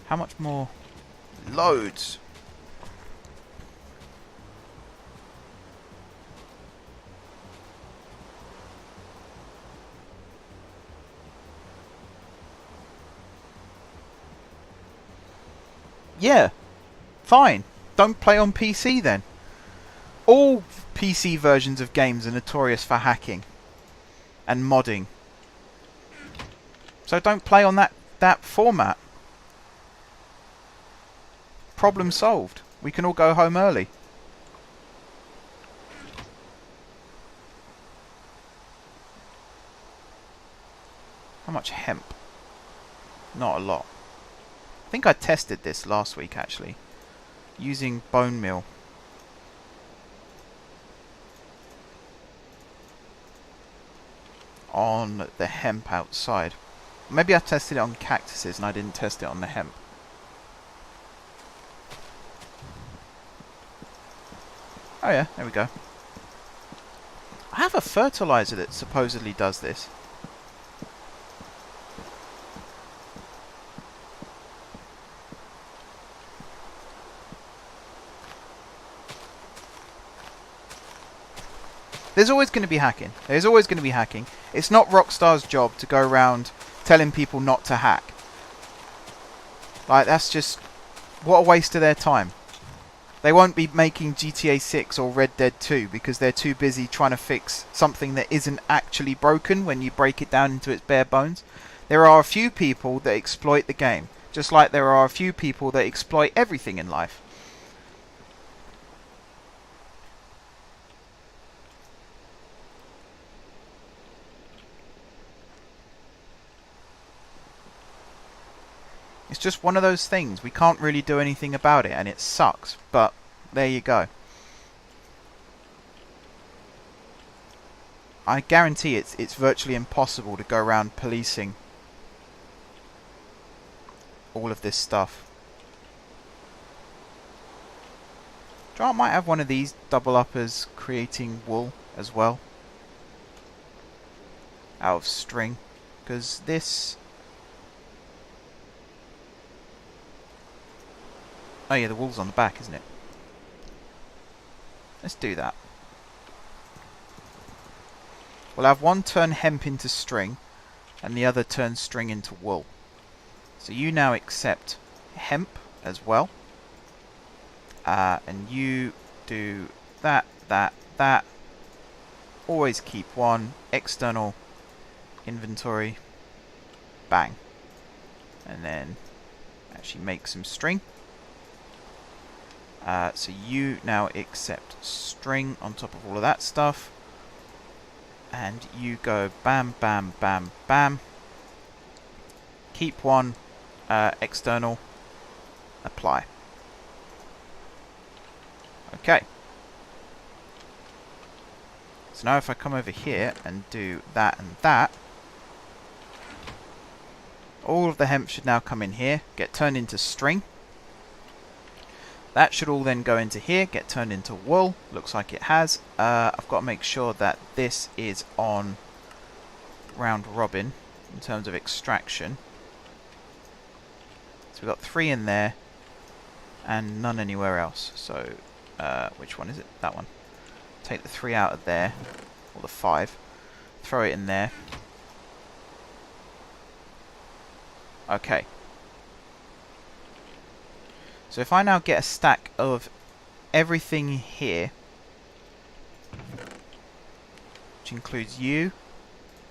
How much more? Loads! Yeah, fine. Don't play on PC then. All PC versions of games are notorious for hacking and modding. So don't play on that format. Problem solved. We can all go home early. How much hemp? Not a lot. I think I tested this last week actually, using bone meal. On the hemp outside. Maybe I tested it on cactuses and I didn't test it on the hemp. Oh yeah, there we go. I have a fertilizer that supposedly does this. There's always going to be hacking. There's always going to be hacking. It's not Rockstar's job to go around telling people not to hack. Like, that's just... what a waste of their time. They won't be making GTA 6 or Red Dead 2 because they're too busy trying to fix something that isn't actually broken when you break it down into its bare bones. There are a few people that exploit the game, just like there are a few people that exploit everything in life. It's just one of those things. We can't really do anything about it, and it sucks. But there you go. I guarantee it's virtually impossible to go around policing all of this stuff. I might have one of these double uppers creating wool as well out of string, because this... oh yeah, the wool's on the back, isn't it? Let's do that. We'll have one turn hemp into string, and the other turn string into wool. So you now accept hemp as well. And you do that, that, that. Always keep one. External inventory. Bang. And then actually make some string. So you now accept string on top of all of that stuff. And you go bam, bam, bam, bam. Keep one. External. Apply. Okay. So now if I come over here and do that and that, all of the hemp should now come in here, get turned into string. That should all then go into here, get turned into wool. Looks like it has. I've got to make sure that this is on round robin in terms of extraction. So we've got 3 in there and none anywhere else. So which one is it? That one. Take the 3 out of there, or the 5. Throw it in there. Okay. So if I now get a stack of everything here, which includes you,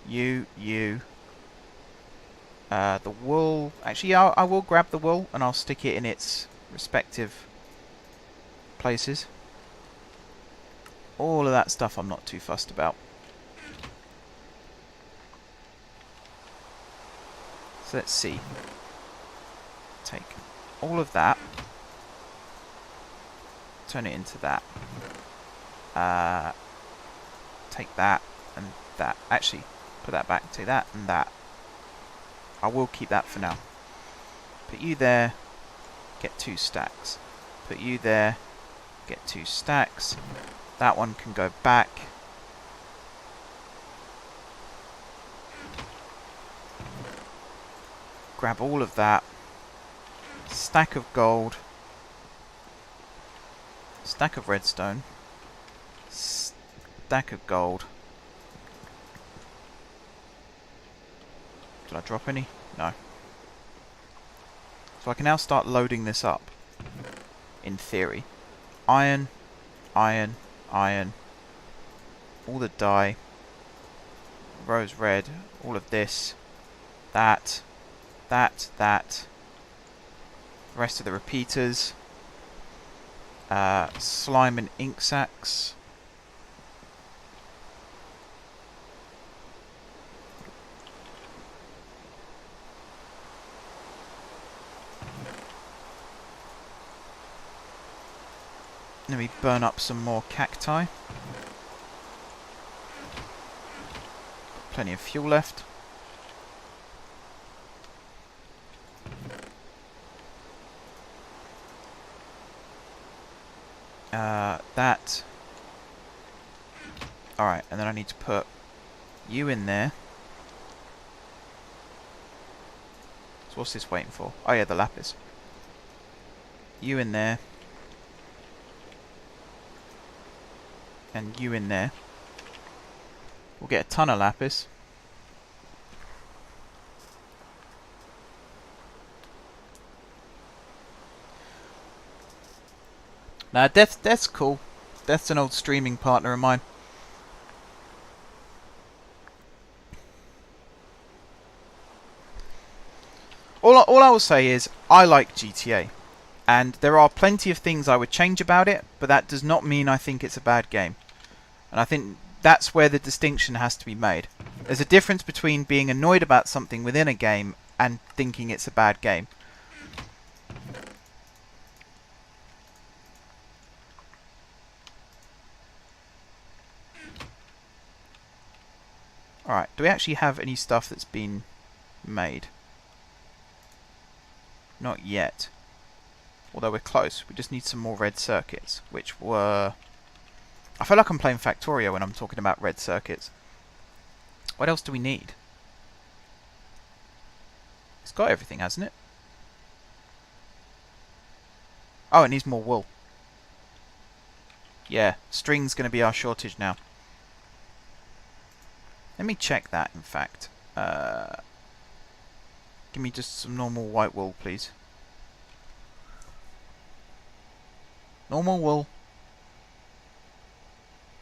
the wool. Actually, I will grab the wool and I'll stick it in its respective places. All of that stuff I'm not too fussed about. So let's see. Take all of that. Turn it into that. Take that and that. Actually, put that back. Take that and that. I will keep that for now. Put you there. Get 2 stacks. Put you there. Get 2 stacks. That one can go back. Grab all of that. Stack of gold. Stack of redstone. Stack of gold. Did I drop any? No. So I can now start loading this up. In theory. Iron. Iron. Iron. All the dye. Rose red. All of this. That. That. That. The rest of the repeaters. Slime and ink sacks. Let me burn up some more cacti. Plenty of fuel left. That. Alright, and then I need to put you in there. So what's this waiting for? Oh yeah, the lapis. You in there. And you in there. We'll get a ton of lapis. Nah, Death's cool. Death's an old streaming partner of mine. All I will say is, I like GTA. And there are plenty of things I would change about it, but that does not mean I think it's a bad game. And I think that's where the distinction has to be made. There's a difference between being annoyed about something within a game and thinking it's a bad game. Alright, do we actually have any stuff that's been made? Not yet. Although we're close. We just need some more red circuits, which were... I feel like I'm playing Factorio when I'm talking about red circuits. What else do we need? It's got everything, hasn't it? Oh, it needs more wool. Yeah, string's going to be our shortage now. Let me check that, in fact. Give me just some normal white wool, please. Normal wool.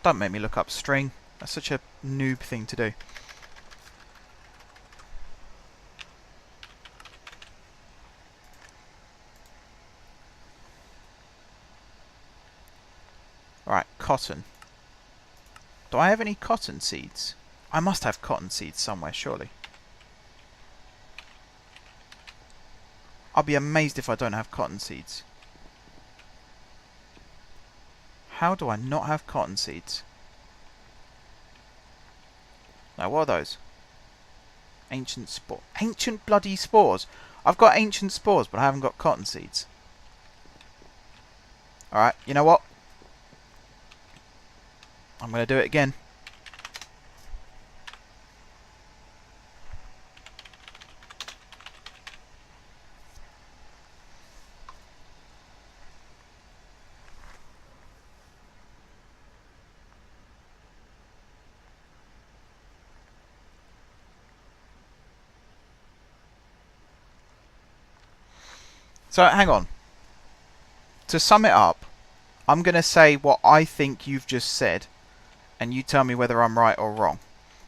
Don't make me look up string. That's such a noob thing to do. Alright, cotton. Do I have any cotton seeds? I must have cotton seeds somewhere, surely. I'll be amazed if I don't have cotton seeds. How do I not have cotton seeds? Now, what are those? Ancient spore. Ancient bloody spores! I've got ancient spores, but I haven't got cotton seeds. Alright, you know what? I'm going to do it again. So, hang on. To sum it up, I'm going to say what I think you've just said, and you tell me whether I'm right or wrong.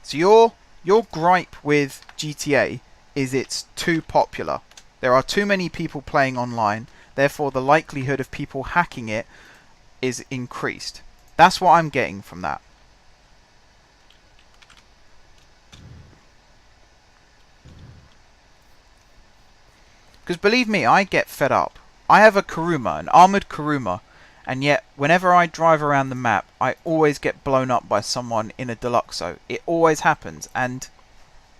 So your gripe with GTA is it's too popular. There are too many people playing online, therefore the likelihood of people hacking it is increased. That's what I'm getting from that. Because believe me, I get fed up. I have a Kuruma, an armoured Kuruma, and yet whenever I drive around the map, I always get blown up by someone in a Deluxo. It always happens, and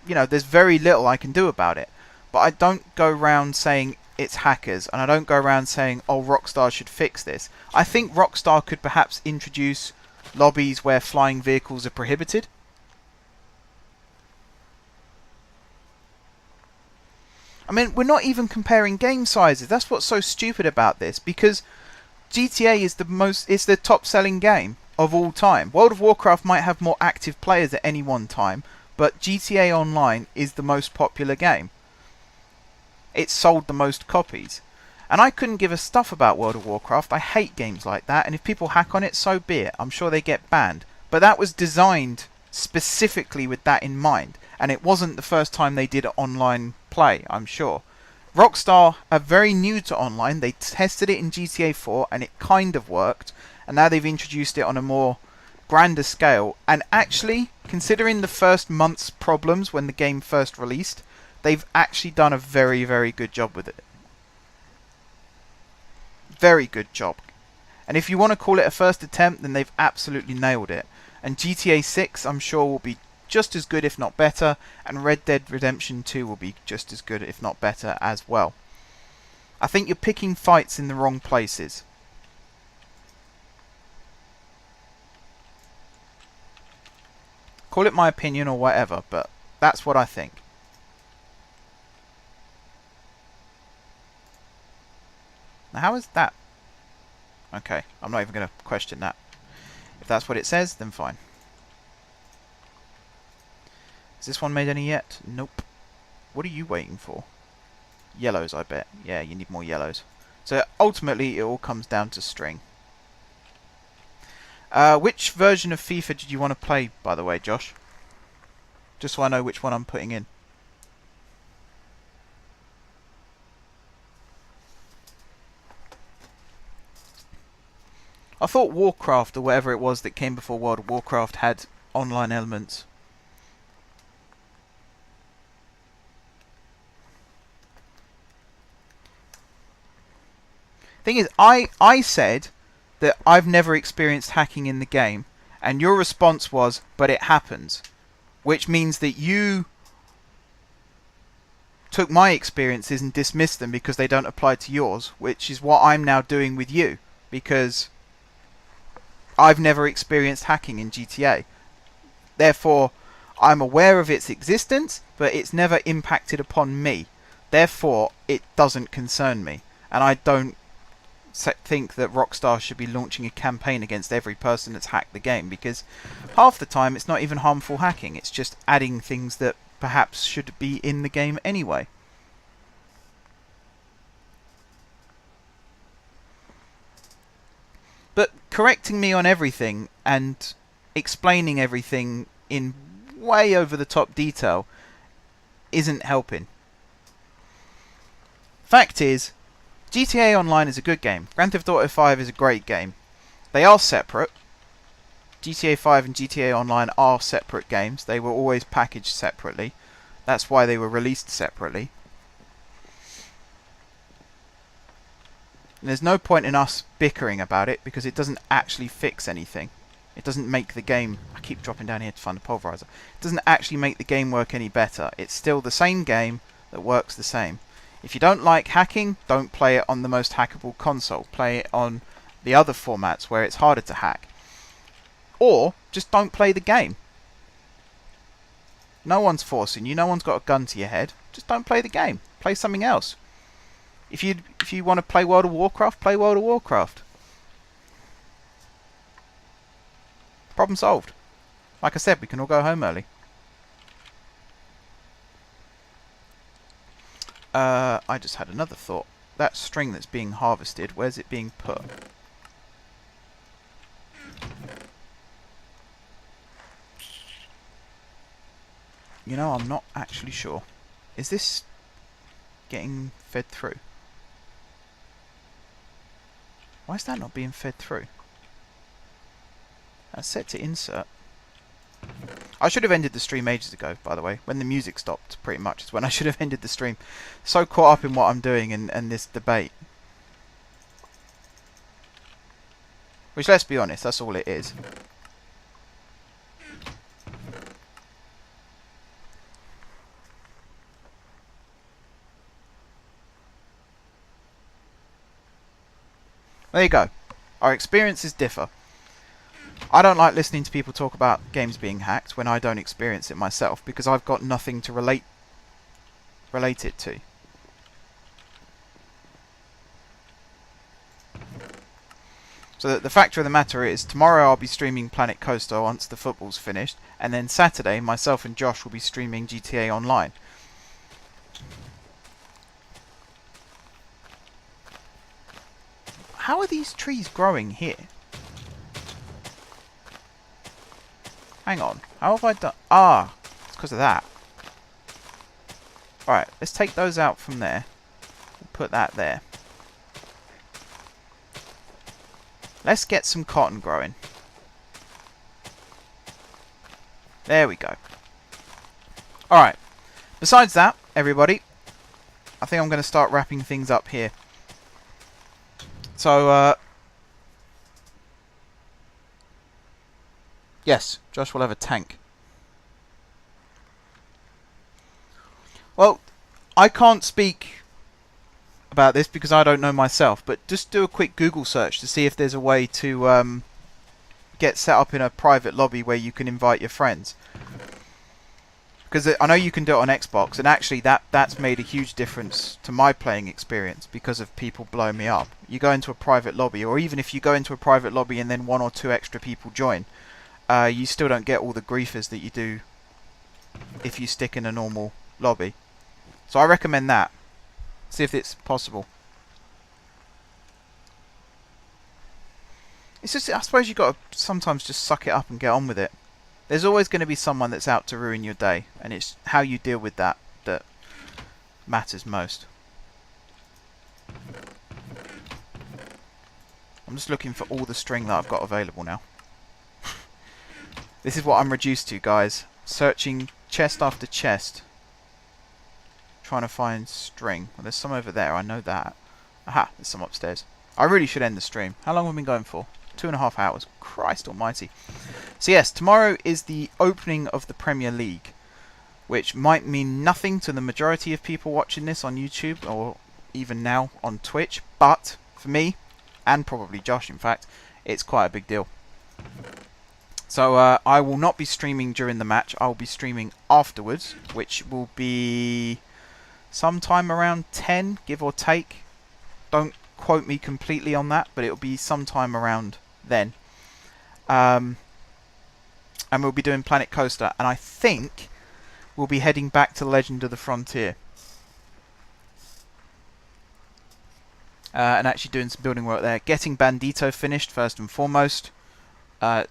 you know, there's very little I can do about it. But I don't go around saying it's hackers, and I don't go around saying, oh, Rockstar should fix this. I think Rockstar could perhaps introduce lobbies where flying vehicles are prohibited. I mean, we're not even comparing game sizes. That's what's so stupid about this, because GTA is the top selling game of all time. World of Warcraft might have more active players at any one time, but GTA Online is the most popular game. It's sold the most copies. And I couldn't give a stuff about World of Warcraft. I hate games like that, and if people hack on it, so be it. I'm sure they get banned. But that was designed specifically with that in mind, and it wasn't the first time they did online play, I'm sure. Rockstar are very new to online. They tested it in GTA 4 and it kind of worked, and now they've introduced it on a more grander scale, and actually, considering the first month's problems when the game first released, they've actually done a very, very good job with it. Very good job. And if you want to call it a first attempt, then they've absolutely nailed it. And GTA 6, I'm sure, will be just as good, if not better, and Red Dead Redemption 2 will be just as good, if not better, as well. I think you're picking fights in the wrong places. Call it my opinion or whatever, but that's what I think. Now, how is that? Okay, I'm not even going to question that. If that's what it says, then fine. Has this one made any yet? Nope. What are you waiting for? Yellows, I bet. Yeah, you need more yellows. So ultimately, it all comes down to string. Which version of FIFA did you want to play, by the way, Josh? Just so I know which one I'm putting in. I thought Warcraft, or whatever it was that came before World of Warcraft, had online elements. Thing is, I said that I've never experienced hacking in the game, and your response was, but it happens. Which means that you took my experiences and dismissed them because they don't apply to yours, which is what I'm now doing with you, because I've never experienced hacking in GTA. Therefore, I'm aware of its existence, but it's never impacted upon me. Therefore, it doesn't concern me. And I don't think that Rockstar should be launching a campaign against every person that's hacked the game, because half the time it's not even harmful hacking. It's just adding things that perhaps should be in the game anyway. But correcting me on everything and explaining everything in way over the top detail isn't helping. Fact is, GTA Online is a good game. Grand Theft Auto 5 is a great game. They are separate. GTA 5 and GTA Online are separate games. They were always packaged separately. That's why they were released separately. And there's no point in us bickering about it, because it doesn't actually fix anything. It doesn't make the game... I keep dropping down here to find a pulverizer. It doesn't actually make the game work any better. It's still the same game that works the same. If you don't like hacking, don't play it on the most hackable console. Play it on the other formats where it's harder to hack. Or, just don't play the game. No one's forcing you. No one's got a gun to your head. Just don't play the game. Play something else. If you want to play World of Warcraft, play World of Warcraft. Problem solved. Like I said, we can all go home early. I just had another thought. That string that's being harvested, where's it being put? You know, I'm not actually sure. Is this getting fed through? Why is that not being fed through? That's set to insert. I should have ended the stream ages ago, by the way. When the music stopped, pretty much, is when I should have ended the stream. So caught up in what I'm doing and this debate. Which, let's be honest, that's all it is. There you go. Our experiences differ. I don't like listening to people talk about games being hacked when I don't experience it myself, because I've got nothing to relate it to. So the fact of the matter is, tomorrow I'll be streaming Planet Coaster once the football's finished, and then Saturday myself and Josh will be streaming GTA Online. How are these trees growing here? Hang on. How have I done... Ah! It's because of that. Alright, let's take those out from there. We'll put that there. Let's get some cotton growing. There we go. Alright. Besides that, everybody, I think I'm going to start wrapping things up here. So, yes, Josh will have a tank. Well, I can't speak about this because I don't know myself, but just do a quick Google search to see if there's a way to get set up in a private lobby where you can invite your friends. Because I know you can do it on Xbox, and actually that's made a huge difference to my playing experience because of people blowing me up. You go into a private lobby, or even if you go into a private lobby and then 1 or 2 extra people join, you still don't get all the griefers that you do if you stick in a normal lobby. So I recommend that. See if it's possible. It's just, I suppose you've got to sometimes just suck it up and get on with it. There's always going to be someone that's out to ruin your day, and it's how you deal with that that matters most. I'm just looking for all the string that I've got available now. This is what I'm reduced to, guys. Searching chest after chest. Trying to find string. Well, there's some over there, I know that. Aha, there's some upstairs. I really should end the stream. How long have we been going for? 2.5 hours. Christ almighty. So yes, tomorrow is the opening of the Premier League, which might mean nothing to the majority of people watching this on YouTube, or even now on Twitch, but for me, and probably Josh in fact, it's quite a big deal. So I will not be streaming during the match. I will be streaming afterwards, which will be sometime around 10, give or take. Don't quote me completely on that, but it will be sometime around then. And we'll be doing Planet Coaster, and I think we'll be heading back to Legend of the Frontier. And actually doing some building work there. Getting Bandito finished first and foremost.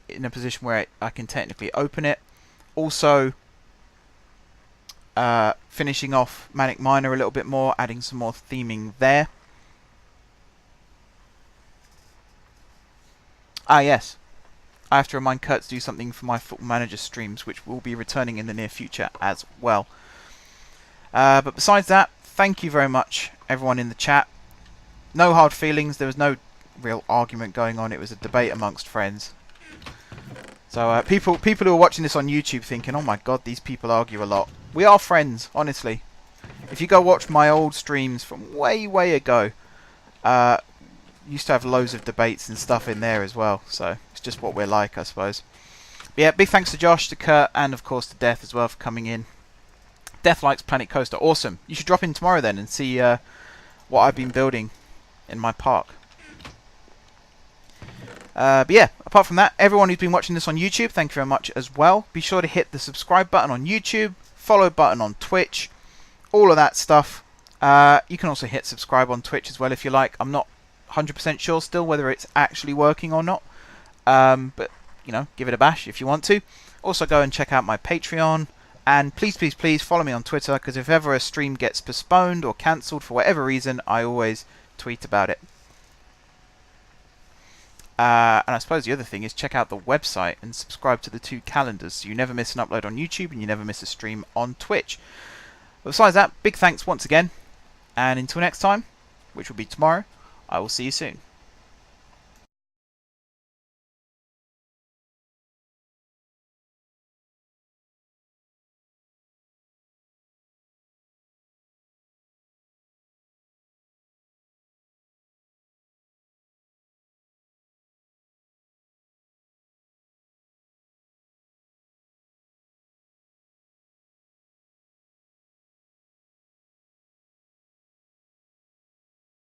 In a position where I can technically open it. Also, finishing off Manic Miner a little bit more, adding some more theming there. Ah, yes. I have to remind Kurt to do something for my Football Manager streams, which will be returning in the near future as well. But besides that, thank you very much, everyone in the chat. No hard feelings. There was no real argument going on. It was a debate amongst friends. So people who are watching this on YouTube thinking, oh my god, these people argue a lot. We are friends, honestly. If you go watch my old streams from way ago, used to have loads of debates and stuff in there as well. So it's just what we're like, I suppose. But yeah, big thanks to Josh, to Kurt, and of course to Death as well for coming in. Death likes Planet Coaster. Awesome. You should drop in tomorrow then and see what I've been building in my park. But yeah, apart from that, everyone who's been watching this on YouTube, thank you very much as well. Be sure to hit the subscribe button on YouTube, follow button on Twitch, all of that stuff. You can also hit subscribe on Twitch as well if you like. I'm not 100% sure still whether it's actually working or not. But, you know, give it a bash if you want to. Also go and check out my Patreon. And please, please, please follow me on Twitter, because if ever a stream gets postponed or cancelled for whatever reason, I always tweet about it. And I suppose the other thing is check out the website and subscribe to the 2 calendars so you never miss an upload on YouTube and you never miss a stream on Twitch. But besides that, big thanks once again. And until next time, which will be tomorrow, I will see you soon.